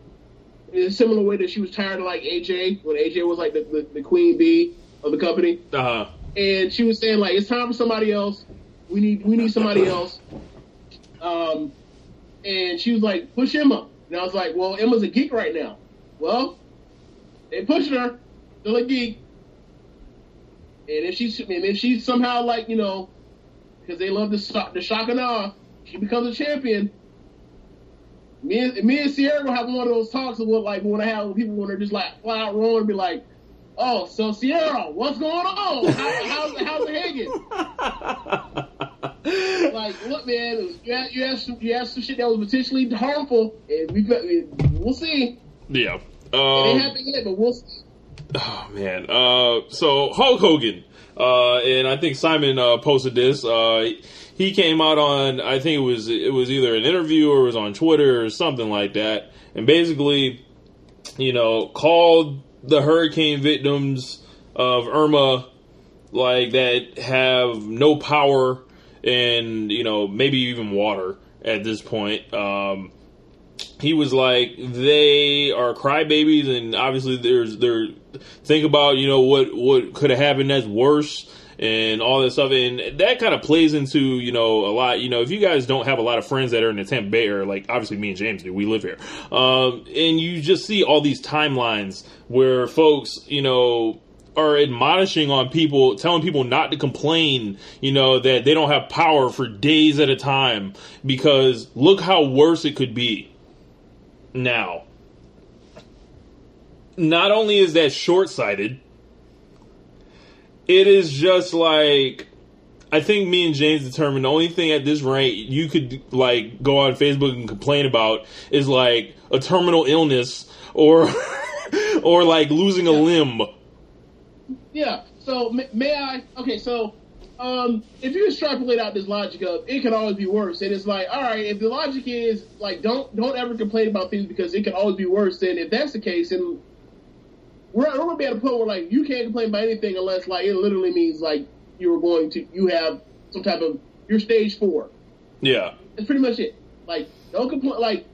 In a similar way that she was tired of like AJ when AJ was like the queen bee of the company. Uh-huh. And she was saying like it's time for somebody else. We need somebody else. And she was like, push Emma. And I was like, well, Emma's a geek right now. Well, they pushed her, still a geek. And if she's somehow like, you know, because they love the shock and awe, she becomes a champion. Me and Sierra will have one of those talks of what like when I have people when they're just like fly out wrong and be like, oh, so Sierra, what's going on? How's the hanging? Like, look, man, you have some shit that was potentially harmful, and we'll see. Yeah, it ain't happening yet, but we'll see. Oh man, so Hulk Hogan, and I think Simon posted this. He came out on, I think it was either an interview or it was on Twitter or something like that, and basically, you know, called the hurricane victims of Irma like that have no power and, you know, maybe even water at this point. He was like, they are crybabies, and obviously think about, you know, what could have happened that's worse and all that stuff, and that kind of plays into, you know, a lot. You know, if you guys don't have a lot of friends that are in the Tampa Bay area, like obviously me and James do, we live here, and you just see all these timelines where folks, you know, are admonishing on people, telling people not to complain, you know, that they don't have power for days at a time, because look how worse it could be. Now, not only is that short-sighted, it is just like, I think me and James determined the only thing at this rate you could like go on Facebook and complain about is like a terminal illness or or like losing a limb. Yeah. So may I? Okay. So if you extrapolate out this logic of it can always be worse, and it's like, all right, if the logic is like don't ever complain about things because it can always be worse, then if that's the case, then we're gonna be at a point where like you can't complain about anything unless like it literally means like you have some type of you're stage 4. Yeah. That's pretty much it. Like don't complain. Like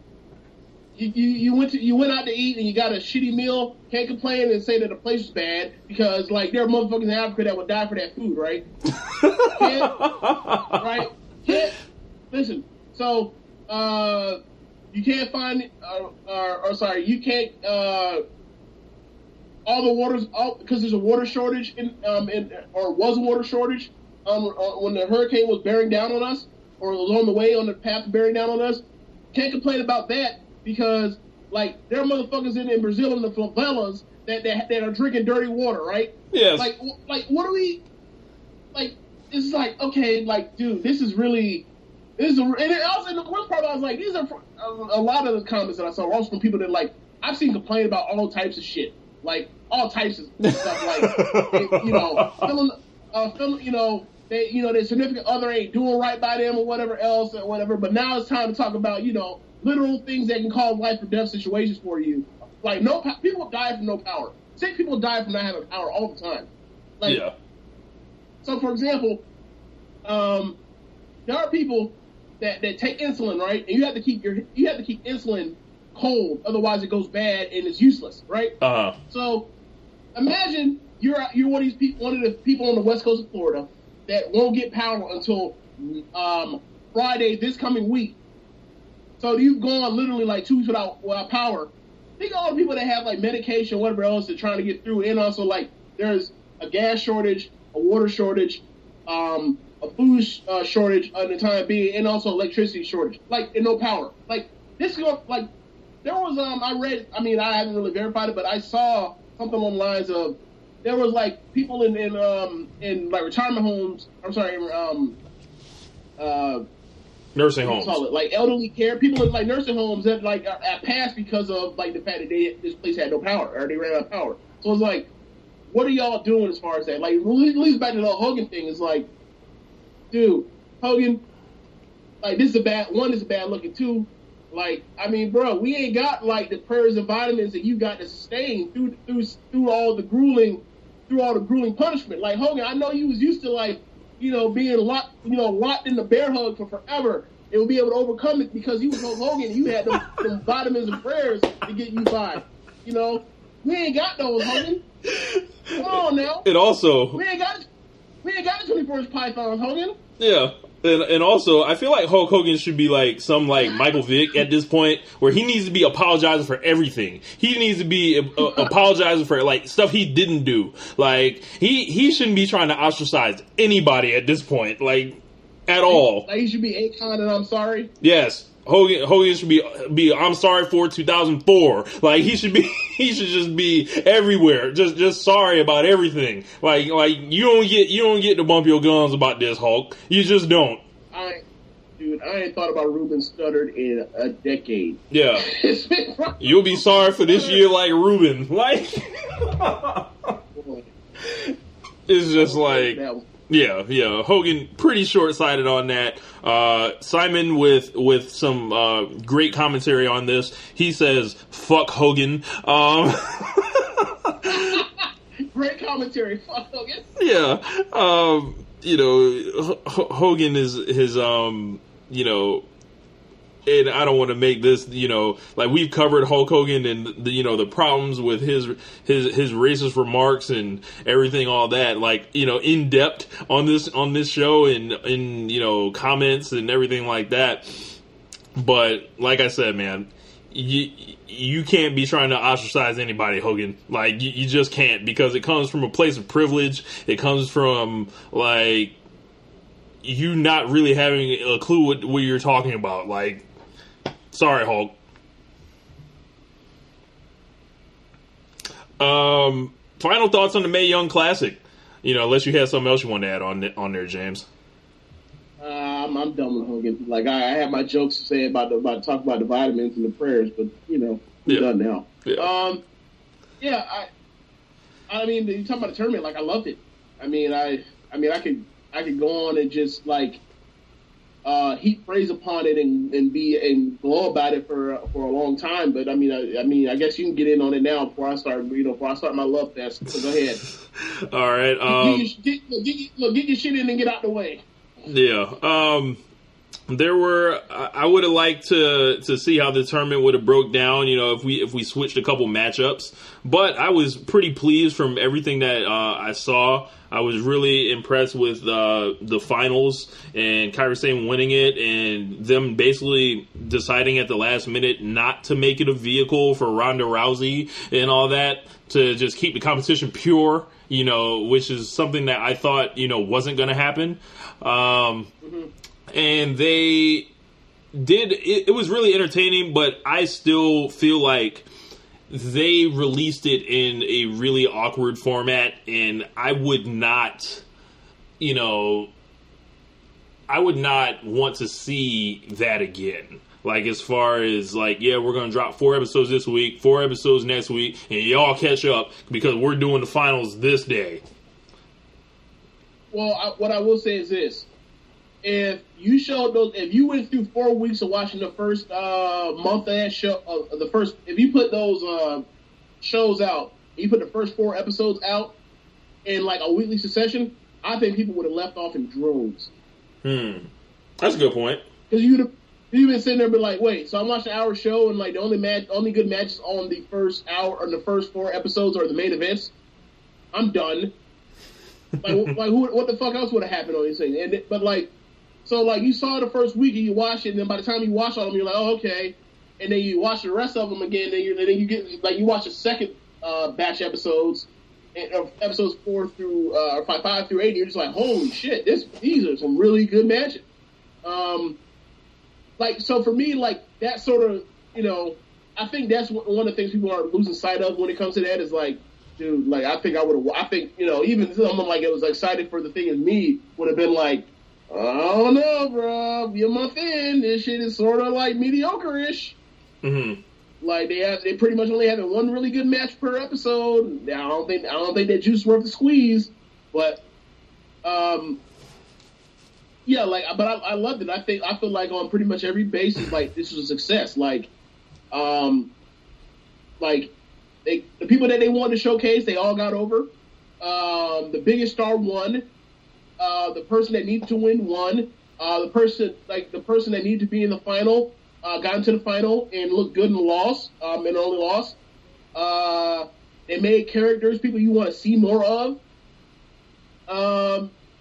you went out to eat and you got a shitty meal. Can't complain and say that the place is bad because like there are motherfuckers in Africa that would die for that food, right? Can't listen. So you can't find you can't. All the waters, because there's a water shortage or was a water shortage when the hurricane was bearing down on us, or was on the way on the path to bearing down on us. Can't complain about that because, like, there are motherfuckers in Brazil in the favelas that are drinking dirty water, right? Yes. Like what do we like? It's like, okay, like, dude, this is really. And also the worst part, I was like, these are a lot of the comments that I saw were also from people that like I've seen complain about all types of shit. Like all types of stuff, like you know, feeling, you know, their significant other ain't doing right by them or whatever else or whatever. But now it's time to talk about, you know, literal things that can cause life or death situations for you. Like people die from no power. Sick people die from not having power all the time. Like, yeah. So for example, there are people that take insulin, right? And you have to keep insulin cold, otherwise it goes bad and it's useless, right? Uh-huh. So imagine you're one of the people on the west coast of Florida that won't get power until Friday this coming week. So you've gone literally like 2 weeks without power. Think of all the people that have like medication, whatever else they're trying to get through, and also like there's a gas shortage, a water shortage, a food shortage at the time being, and also electricity shortage, like, and no power. Like this is like. There was I read, I mean, I haven't really verified it, but I saw something along the lines of there was like people in like retirement homes. I'm sorry, nursing homes. Call it, like elderly care, people in like nursing homes that like are passed because of like the fact that this place had no power or they ran out of power. So it's like, what are y'all doing as far as that? Like, at least back to the Hogan thing is like, dude, Hogan, like this is a bad one. Is a bad looking too. Like, I mean, bro, we ain't got like the prayers and vitamins that you got to sustain through all the grueling punishment. Like Hogan, I know you was used to like, being locked in the bear hug for forever. It would be able to overcome it because you was Hulk Hogan. You had them vitamins and prayers to get you by. We ain't got those, Hogan. Come on now. And also, we ain't got the 24-inch pythons, Hogan. Yeah. And also, I feel like Hulk Hogan should be like some like Michael Vick at this point, where he needs to be apologizing for everything. He needs to be apologizing for like stuff he didn't do. Like he shouldn't be trying to ostracize anybody at this point, like at all. Like he should be Akon and I'm sorry. Yes, Hogan should be I'm sorry for 2004. Like he should just be everywhere, just sorry about everything. Like you don't get to bump your gums about this, Hulk. You just don't. I ain't thought about Ruben Studdard in a decade. Yeah, you'll be sorry for this year, like Ruben. Like it's just like. Yeah. Hogan pretty short-sighted on that. Simon with some great commentary on this. He says, "Fuck Hogan." Great commentary. Fuck Hogan. Yeah. Hogan is his and I don't want to make this, like we've covered Hulk Hogan and the problems with his racist remarks and everything, all that, like, in depth on this show and in comments and everything like that. But like I said, man, you can't be trying to ostracize anybody, Hogan. Like you just can't, because it comes from a place of privilege. It comes from like you not really having a clue what you're talking about. Like, sorry, Hulk. Final thoughts on the Mae Young Classic. Unless you had something else you want to add on there, James. I'm done with Hogan. Like I have my jokes to say about talk about the vitamins and the prayers, but we're done now. Yeah. I mean, you talking about the tournament? Like I loved it. I could go on and just like heap praise upon it and blow about it for a long time. But I mean, I guess you can get in on it now before I start my love fest. So go ahead. All right. Get your shit in and get out the way. Yeah. I would have liked to see how the tournament would have broke down, if we switched a couple matchups. But I was pretty pleased from everything that I saw. I was really impressed with the finals and Kairi Sane winning it and them basically deciding at the last minute not to make it a vehicle for Ronda Rousey and all that, to just keep the competition pure, which is something that I thought, wasn't going to happen. And they did, it was really entertaining, but I still feel like they released it in a really awkward format, and I would not want to see that again. Like, as far as, like, yeah, we're going to drop 4 episodes this week, 4 episodes next week, and y'all catch up because we're doing the finals this day. Well, what I will say is this. If you went through 4 weeks of watching the first month of that show, if you put those shows out, you put the first 4 episodes out in like a weekly succession, I think people would have left off in droves. That's a good point. Because you'd been sitting there and been like, wait, so I'm watching an hour show and like the only good matches on the first hour or the first 4 episodes are the main events. I'm done. What the fuck else would have happened on these things? So you saw the first week and you watch it, and then by the time you watch all of them, you're like, oh, okay. And then you watch the rest of them again, and then you get like you watch the second batch episodes, episodes 4 through 5 through 8. And you're just like, holy shit, these are some really good matches. So for me, like that sort of, I think that's one of the things people are losing sight of when it comes to that is like, dude, like I think even someone like it was excited for the thing as me would have been like, I don't know, bro. Be a month in, this shit is sort of like mediocre-ish. Mm-hmm. Like they pretty much only having one really good match per episode. I don't think that juice worth the squeeze. But yeah, like, but I loved it. I feel like on pretty much every basis, like this was a success. Like the people that they wanted to showcase, they all got over. The biggest star won. The person that needed to win won. The person that needed to be in the final got into the final and looked good and lost, and only lost. They made characters people you want to see more of.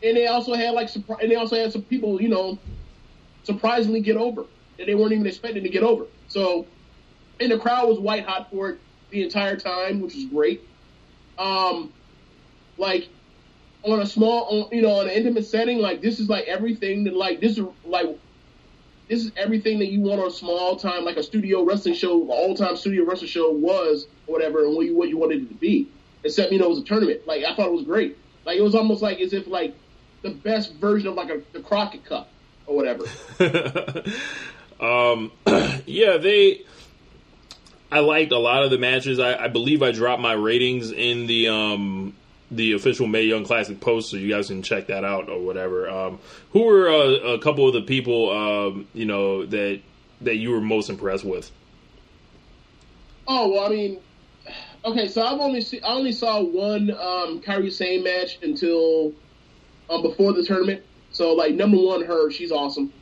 And they also had some people, you know, surprisingly get over that they weren't even expecting to get over. So, and the crowd was white hot for it the entire time, which was great. Like on a small, you know, on an intimate setting, like this is like everything that this is everything that you want on a small time, like a studio wrestling show, an all time studio wrestling show was, or whatever, and what you wanted it to be. Except, you know, it was a tournament. Like I thought it was great. Like it was almost like as if like the best version of like the Crockett Cup or whatever. Yeah, I liked a lot of the matches. I believe I dropped my ratings in the official Mae Young Classic post, so you guys can check that out or whatever. Who were a couple of the people you know that you were most impressed with? Oh well, I mean, okay, so I only saw one Kairi Sane match until before the tournament. So like number one, she's awesome.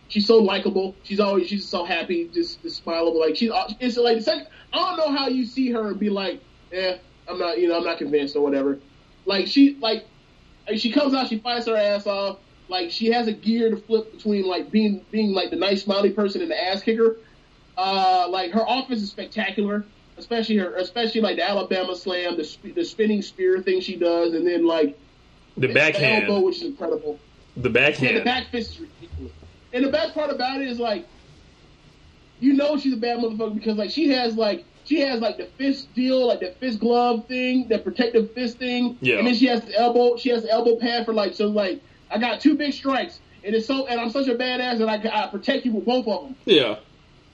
She's so likable. She's so happy, just smileable. Like it's like the second, I don't know how you see her and be like, I'm not convinced or whatever. Like she comes out, she fights her ass off. Like she has a gear to flip between like being like the nice smiley person and the ass kicker. Like her offense is spectacular, especially like the Alabama slam, the spinning spear thing she does, and then like the backhand, elbow, which is incredible. The backhand, the back fist is ridiculous. And the best part about it is like, you know, she's a bad motherfucker because like she has like the fist deal, like the fist glove thing, the protective fist thing. Yeah. And then she has the elbow pad for like, so like, I got two big strikes and I'm such a badass that I protect you with both of them. Yeah.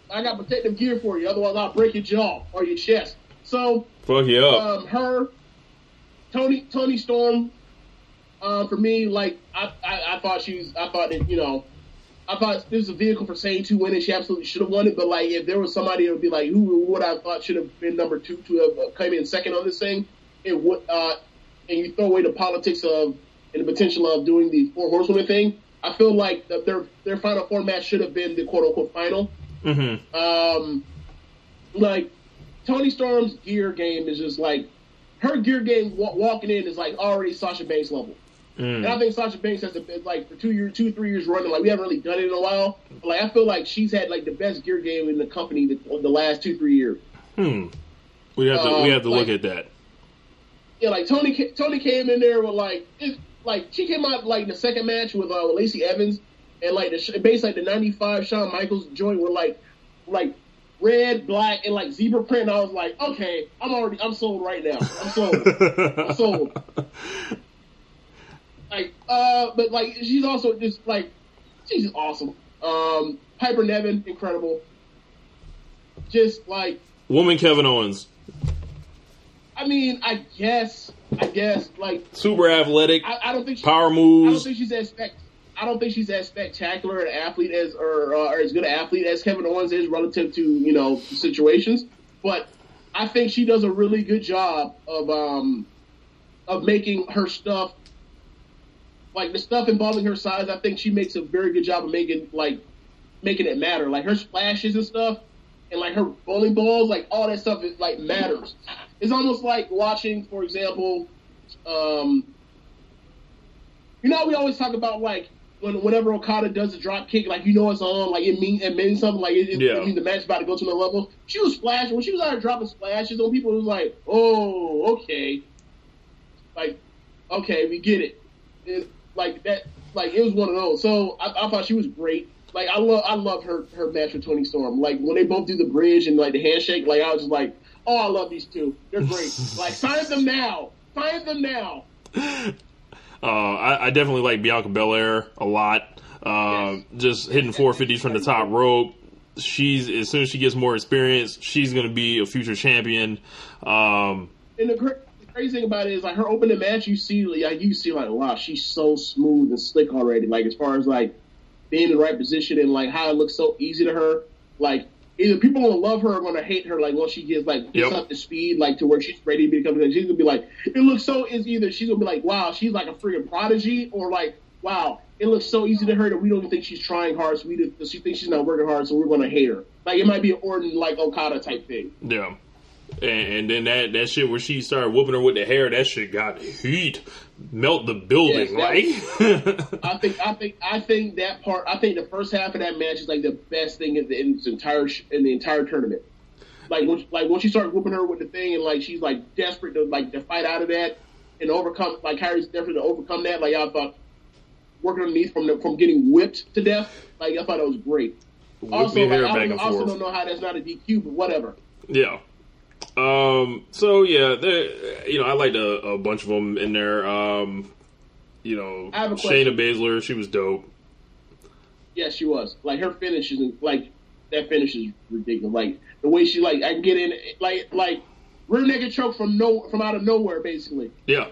I got protective gear for you. Otherwise I'll break your jaw or your chest. So. Fuck you up. Toni Storm, for me, like, I thought that, you know, I thought this was a vehicle for Sane to win, and she absolutely should have won it. But like, if there was somebody that would be like, who would I thought should have been number two to have come in second on this thing, it would. And you throw away the politics of and the potential of doing the Four Horsewomen thing. I feel like their final four match should have been the quote unquote final. Mm-hmm. Like Toni Storm's gear game is just like her gear game walking in is like already Sasha Banks level. And I think Sasha Banks has like for 3 years running, like we haven't really done it in a while. But like I feel like she's had like the best gear game in the company the last 2-3 years. We have to look at that. Yeah, like Toni came in there with she came out like in the second match with Lacey Evans and like basically like the '95 Shawn Michaels joint were like red, black, and like zebra print. And I was like, okay, I'm sold right now. I'm sold. Like, but like she's also just like she's awesome. Piper Niven, incredible. Just like woman Kevin Owens. I mean, I guess like super athletic. I don't think power moves. I don't think she's as spectacular an athlete as or as good an athlete as Kevin Owens is relative to, you know, situations. But I think she does a really good job of making her stuff. Like the stuff involving her size, I think she makes a very good job of making it matter. Like her splashes and stuff, and like her bowling balls, like all that stuff is like matters. It's almost like watching, for example, you know how we always talk about like whenever Okada does a drop kick, like you know it's on, like it means something, like it means the match is about to go to another level. She was splashing when she was out there dropping splashes on people. It was like, oh, okay, like okay, we get it. Like that, like it was one of those. So I thought she was great. Like I love her match with Toni Storm. Like when they both do the bridge and like the handshake, like I was just like, oh, I love these two. They're great. Like sign them now. I definitely like Bianca Belair a lot. Yes. Just hitting 450s from the top rope. As soon as she gets more experience, she's going to be a future champion. And the crazy thing about it is, like, her opening match, you see, like, wow, she's so smooth and slick already. Like, as far as, like, being in the right position and, like, how it looks so easy to her. Like, either people going to love her or going to hate her, like, once she gets up to speed, like, to where she's ready to become, she's going to be like, it looks so, it's either she's going to be like, wow, she's like a freaking prodigy, or like, wow, it looks so easy to her that we don't even think she's trying hard, so she thinks she's not working hard, so we're going to hate her. Like, it might be an Orton, like, Okada type thing. Yeah. And then that shit where she started whooping her with the hair, that shit got heat. Melt the building, yes, right? I think that part. I think the first half of that match is like the best thing in the entire tournament. Like when she started whooping her with the thing, and like she's like desperate to fight out of that and overcome. Like Kyrie's desperate to overcome that. Like I thought, working underneath from getting whipped to death. Like I thought it was great. Also, I also don't know how that's not a DQ, but whatever. Yeah. So yeah, I liked a bunch of them in there. Shayna Baszler, she was dope. Yes, she was. Like her finish is like that finish is ridiculous. Like the way she I can get in like rear naked choke from out of nowhere, basically. Yeah.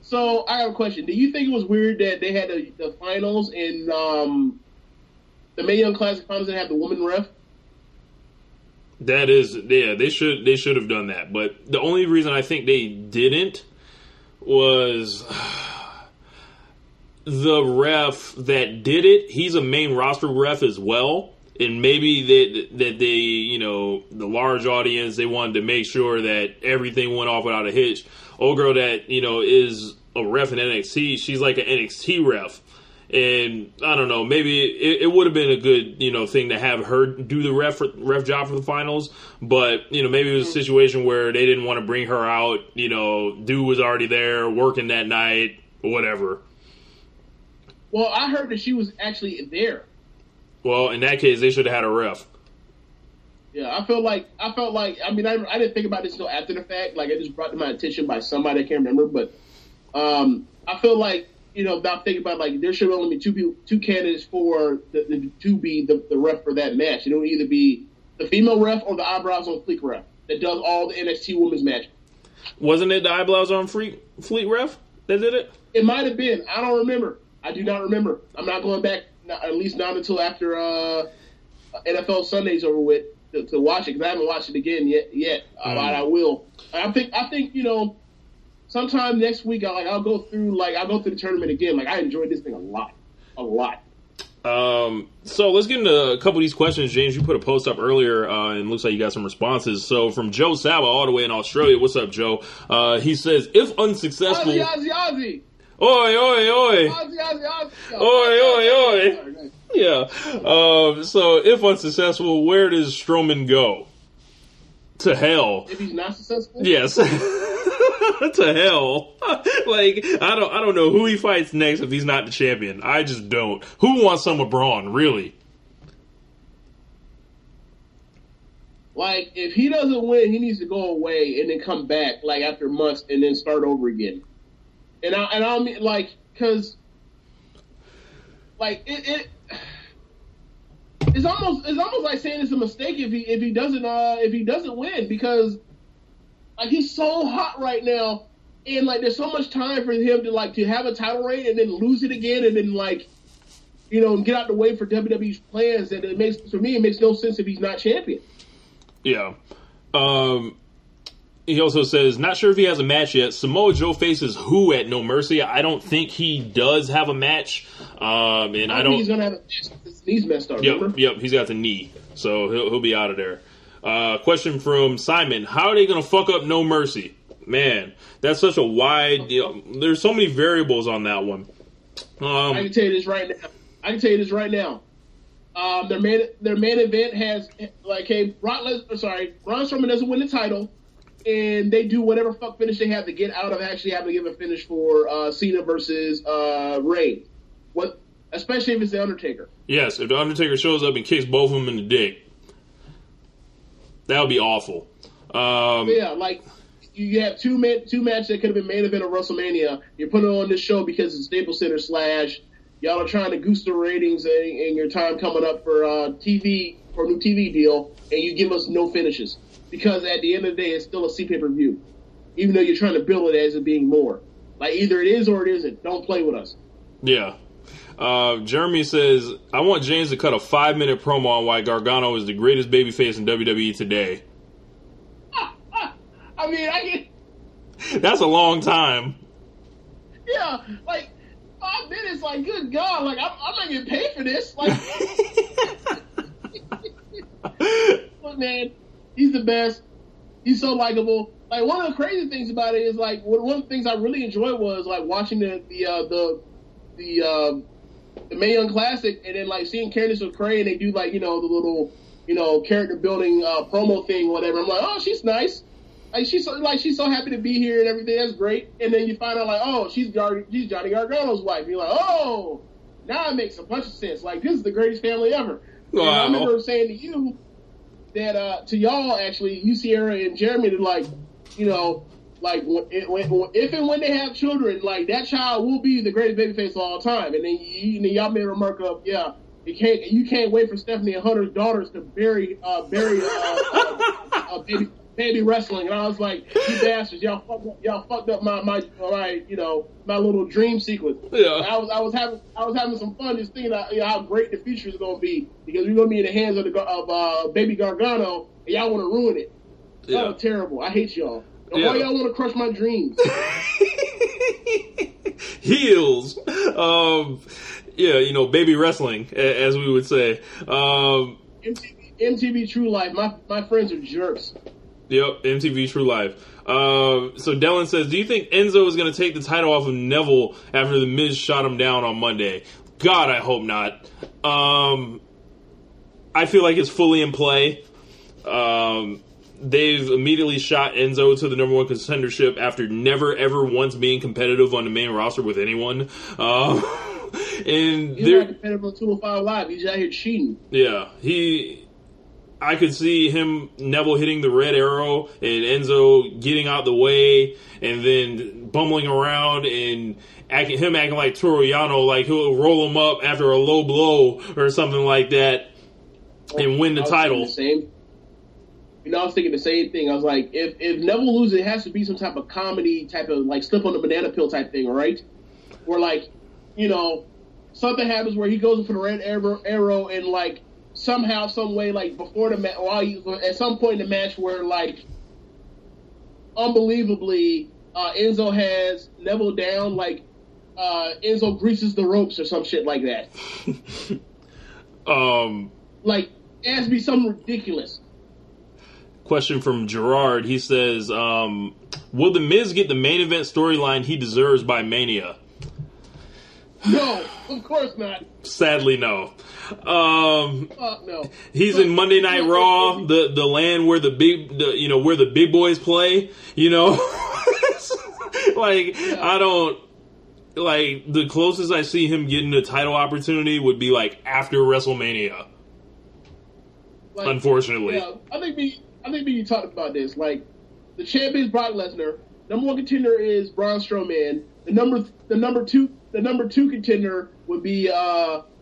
So I have a question. Do you think it was weird that they had the finals in the Mae Young Classic finals that have the woman ref? That is, yeah, they should have done that. But the only reason I think they didn't was the ref that did it. He's a main roster ref as well, and maybe that they the large audience, they wanted to make sure that everything went off without a hitch. Old girl that is a ref in NXT, she's like an NXT ref. And I don't know, maybe it would have been a good, thing to have her do the ref job for the finals. But, maybe it was a situation where they didn't want to bring her out. Dude was already there working that night, whatever. Well, I heard that she was actually there. Well, in that case, they should have had a ref. Yeah, I felt like, I mean, I didn't think about this until after the fact. Like, it just brought to my attention by somebody, I can't remember. But I feel like, about thinking about, like, there should only be two candidates for to be the ref for that match. It would either be the female ref or the eyebrows on fleek ref that does all the NXT women's matches. Wasn't it the eyebrows on fleek ref that did it? It might have been. I don't remember. I do not remember. I'm not going back, at least not until after NFL Sunday's over with to watch it, because I haven't watched it again yet. But I will. I think sometime next week, I'll go through the tournament again. Like, I enjoyed this thing a lot. So let's get into a couple of these questions. James, you put a post up earlier, and it looks like you got some responses. So from Joe Saba, all the way in Australia. What's up, Joe? He says, if unsuccessful... Ozzy! Oi, oi, oi! Ozzy! Oi, oi, oi! Yeah. So if unsuccessful, where does Strowman go? To hell. If he's not successful? Yes. To hell. Like, I don't know who he fights next if he's not the champion. I just don't. Who wants some of Braun, really? Like, if he doesn't win, he needs to go away and then come back, like, after months and then start over again. And I mean, like, because, like, it's almost like saying it's a mistake if he doesn't win, because, like, he's so hot right now, and, like, there's so much time for him to have a title reign and then lose it again, and then, like, get out the way for WWE's plans. And it makes no sense if he's not champion. Yeah. He also says, not sure if he has a match yet. Samoa Joe faces who at No Mercy? I don't think he does have a match. And I don't think he's gonna have a match. His knee's messed up. Yep. He's got the knee, so he'll be out of there. Question from Simon: how are they gonna fuck up No Mercy? Man, that's such a wide. There's so many variables on that one. I can tell you this right now. Their main event has, like, hey, Braun Strowman doesn't win the title, and they do whatever fuck finish they have to get out of actually having to give a finish for Cena versus Reigns. Especially if it's the Undertaker. Yes, if the Undertaker shows up and kicks both of them in the dick, that would be awful. Yeah, like, you have two matches that could have been main event of WrestleMania. You're putting it on this show because it's Staples Center / y'all are trying to goose the ratings and your time coming up for TV for a new TV deal, and you give us no finishes because at the end of the day, it's still a pay-per-view, even though you're trying to bill it as it being more. Like either it is or it isn't. Don't play with us. Yeah. Jeremy says, I want James to cut a 5-minute promo on why Gargano is the greatest babyface in WWE today. I mean, That's a long time. Yeah, like 5 minutes. Like, good God, like I'm not getting paid for this. Like, look, man, he's the best. He's so likable. Like one of the crazy things about it is like one of the things I really enjoyed was like watching the Mae Young Classic and then like seeing Candice LeRae and they do like the little character building promo thing or whatever. I'm like, oh, she's nice. Like she's so happy to be here and everything. That's great. And then you find out like, oh, she's Johnny Gargano's wife. And you're like, oh, now it makes a bunch of sense. Like this is the greatest family ever. Wow. And I remember saying to you that to y'all actually, you Sierra and Jeremy, that like like if and when they have children, like that child will be the greatest babyface of all time. And then y'all made a remark of, yeah, you can't wait for Stephanie and Hunter's daughters to bury baby wrestling. And I was like, you bastards, y'all fucked up my little dream sequence. Yeah. I was having some fun just thinking how great the future is gonna be because we're gonna be in the hands of baby Gargano and y'all want to ruin it. Yeah. Oh, terrible! I hate y'all. And Yeah. why y'all want to crush my dreams? Heels. Baby wrestling, as we would say. MTV True Life. My friends are jerks. Yep, MTV True Life. So Dylan says, do you think Enzo is going to take the title off of Neville after The Miz shot him down on Monday? God, I hope not. I feel like it's fully in play. They've immediately shot Enzo to the number one contendership after never, ever once being competitive on the main roster with anyone. And He's not competitive on 205 Live. He's out here cheating. Yeah, I could see Neville hitting the red arrow and Enzo getting out the way and then bumbling around and acting like Toriano, like he'll roll him up after a low blow or something like that and win the title. I was thinking the same thing. I was like, if Neville loses, it has to be some type of comedy type of like slip on the banana peel type thing, right? Where like, something happens where he goes for the red arrow and like somehow, some way, like before the match, at some point in the match where like, unbelievably, Enzo has Neville down, like Enzo greases the ropes or some shit like that. Like it has to be something ridiculous. Question from Gerard. He says, will The Miz get the main event storyline he deserves by Mania? No, of course not. Sadly, no. No. He's in Monday Night Raw, the land where the big boys play. Like I don't like the closest I see him getting a title opportunity would be like after WrestleMania. Like, unfortunately, yeah, I think we talked about this. Like the champion is Brock Lesnar. Number one contender is Braun Strowman. The number two contender would be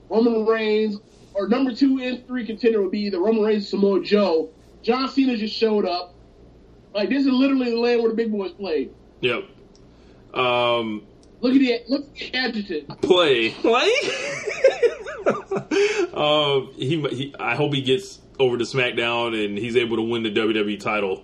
Roman Reigns, or number 2 and 3 contender would be either Roman Reigns or Samoa Joe. John Cena just showed up. Like this is literally the land where the big boys play. Yep. Look at the adjective. Play like. I hope he gets over to SmackDown and he's able to win the WWE title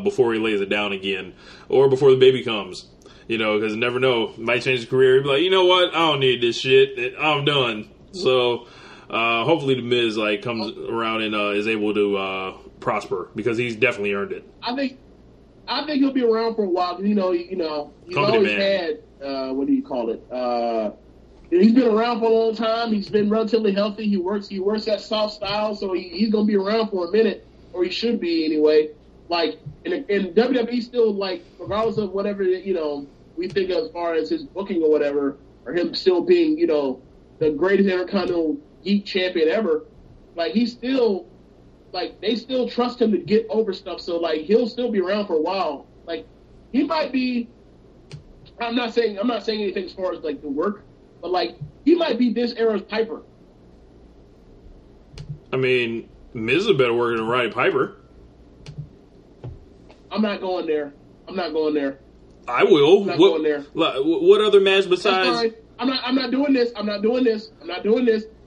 before he lays it down again, or before the baby comes. Because you never know, might change his career. He'd be like, you know what, I don't need this shit. I'm done. So hopefully the Miz comes around and is able to prosper because he's definitely earned it. I think he'll be around for a while because he's always had what do you call it? He's been around for a long time. He's been relatively healthy. He works that soft style, so he's gonna be around for a minute, or he should be anyway. Like in WWE, still like regardless of whatever we think as far as his booking or whatever, or him still being the greatest Intercontinental Geek champion ever. Like he's still like they still trust him to get over stuff, so like he'll still be around for a while. Like, he might be. I'm not saying anything as far as like the work, but like he might be this era's Piper. I mean, Miz is a better worker than Roddy Piper. I'm not going there. I will. I'm not going there. What other match besides? I'm not doing this.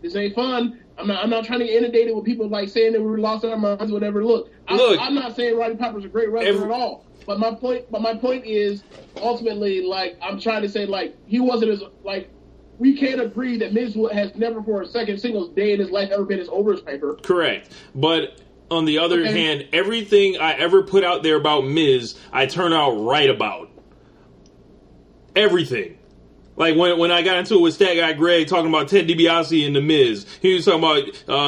This ain't fun. I'm not trying to get inundated with people like saying that we lost our minds, whatever. Look, I'm not saying Roddy Piper's a great wrestler at all. But my point is ultimately, like, I'm trying to say, like, he wasn't as, like, we can't agree that Miz has never for a second singles day in his life ever been as over as Piper. Correct. But on the other hand, everything I ever put out there about Miz, I turn out right about. Everything. Like, when I got into it with Stat Guy Greg talking about Ted DiBiase and The Miz, he was talking about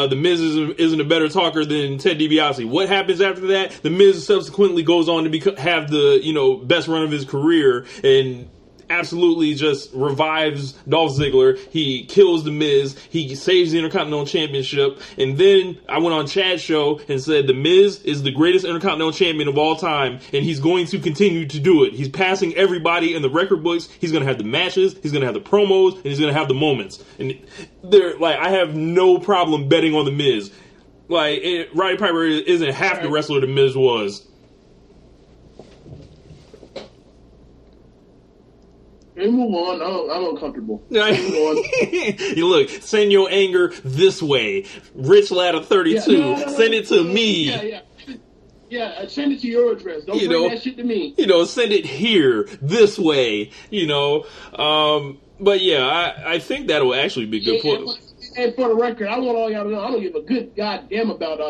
The Miz isn't a better talker than Ted DiBiase. What happens after that? The Miz subsequently goes on to have the, best run of his career and absolutely just revives Dolph Ziggler. He kills The Miz. He saves the Intercontinental Championship. And then I went on Chad's show and said The Miz is the greatest Intercontinental Champion of all time, and he's going to continue to do it. He's passing everybody in the record books. He's going to have the matches. He's going to have the promos, and he's going to have the moments. And I have no problem betting on The Miz. Like, Roddy Piper isn't half the wrestler The Miz was. And move on. I'm uncomfortable. Move on. You look, send your anger this way. Rich Ladder 32. Send it to me. Yeah, send it to your address. Don't bring that shit to me. Send it here, this way. But yeah, I think that'll actually be good for us. And for the record, I want all y'all to know I don't give a good goddamn about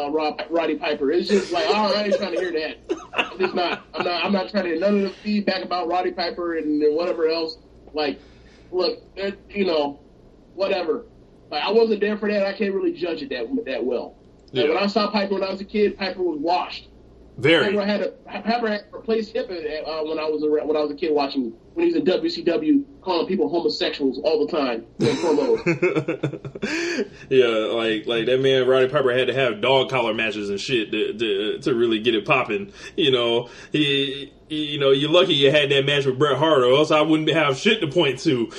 Roddy Piper. It's just like I ain't trying to hear that. I'm just not. I'm not trying to hear none of the feedback about Roddy Piper and whatever else. Like, look, whatever. Like, I wasn't there for that. I can't really judge it that well. Like, when I saw Piper when I was a kid, Piper was washed. Very. Piper had replaced hip when I was a kid watching when he was in WCW, calling people homosexuals all the time in promos. Yeah, like that man Roddy Piper had to have dog collar matches and shit to really get it popping. You're lucky you had that match with Bret Hart, or else I wouldn't have shit to point to.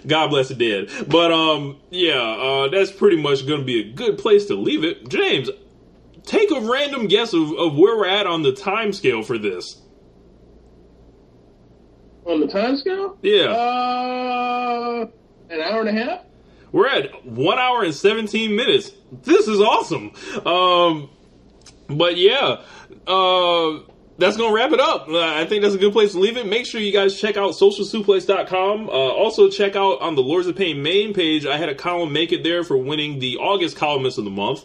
God bless the dead. But, that's pretty much going to be a good place to leave it. James, take a random guess of where we're at on the time scale for this. On the time scale? Yeah. An hour and a half? We're at 1 hour and 17 minutes. This is awesome. That's going to wrap it up. I think that's a good place to leave it. Make sure you guys check out socialsuplex.com. Also, check out on the Lords of Pain main page. I had a column make it there for winning the August columnist of the month.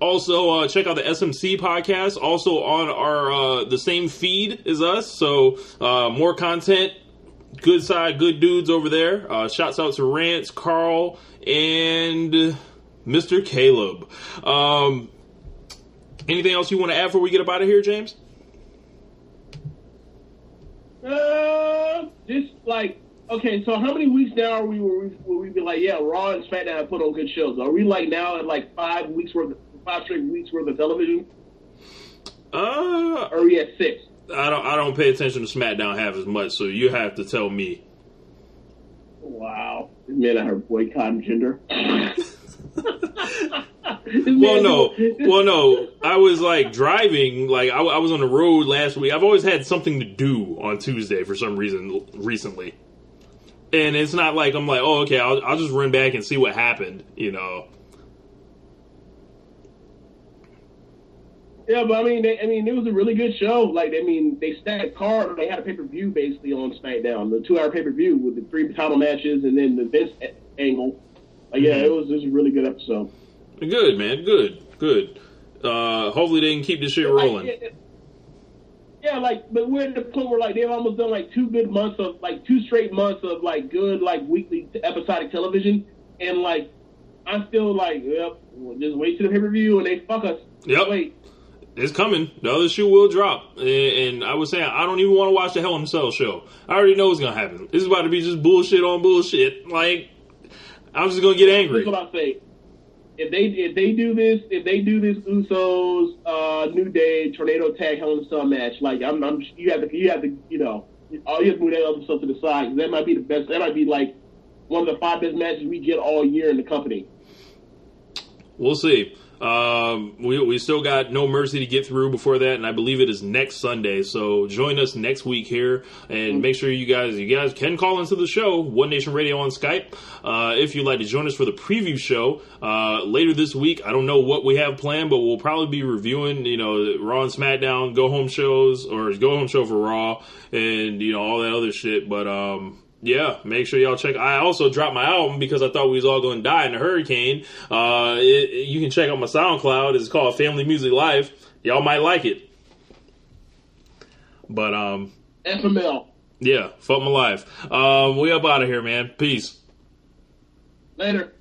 Also, check out the SMC podcast. Also on our the same feed as us. So, more content. Good side, good dudes over there. Shouts out to Rance, Carl, and Mr. Caleb. Anything else you want to add before we get up out of here, James? Just like, okay, so how many weeks now are will we be like, yeah, Raw and SmackDown have put on good shows? Are we like now at like 5 straight weeks worth of television? Or are we at 6? I don't pay attention to SmackDown half as much, so you have to tell me. Wow, this man out here boycotting Jinder. Well, no. I was like driving, like I was on the road last week. I've always had something to do on Tuesday for some reason recently, and it's not like I'm like, oh, okay, I'll just run back and see what happened, Yeah, but I mean, it was a really good show. Like, they stacked card. They had a pay-per-view basically on SmackDown, the 2-hour pay-per-view with the 3 title matches and then the Vince angle. Yeah, it was a really good episode. Good, man. Good. Hopefully they can keep this shit rolling. But we're at the point where like they've almost done like 2 straight months of like good like weekly episodic television, and like I'm still like, yep, we'll just wait till the pay-per-view and they fuck us. Yep. Wait. It's coming. The other shoe will drop. And I was saying, I don't even want to watch the Hell in a Cell show. I already know what's going to happen. This is about to be just bullshit on bullshit. Like, I'm just going to get angry. That's what I say. if they do this Usos, New Day, Tornado Tag Hell in a Cell match, like you have to all you have to move that other stuff to the side, 'cause that might be the best. That might be like one of the 5 best matches we get all year in the company. We'll see. We still got No Mercy to get through before that, and I believe it is next Sunday. So join us next week here, and make sure you guys can call into the show, One Nation Radio on Skype. If you'd like to join us for the preview show later this week, I don't know what we have planned, but we'll probably be reviewing, Raw and SmackDown go home shows, or go home show for Raw, and all that other shit. But yeah, make sure y'all check. I also dropped my album because I thought we was all going to die in a hurricane. You can check out my SoundCloud. It's called Family Music Live. Y'all might like it. But FML. Yeah, fuck my life. We up out of here, man. Peace. Later.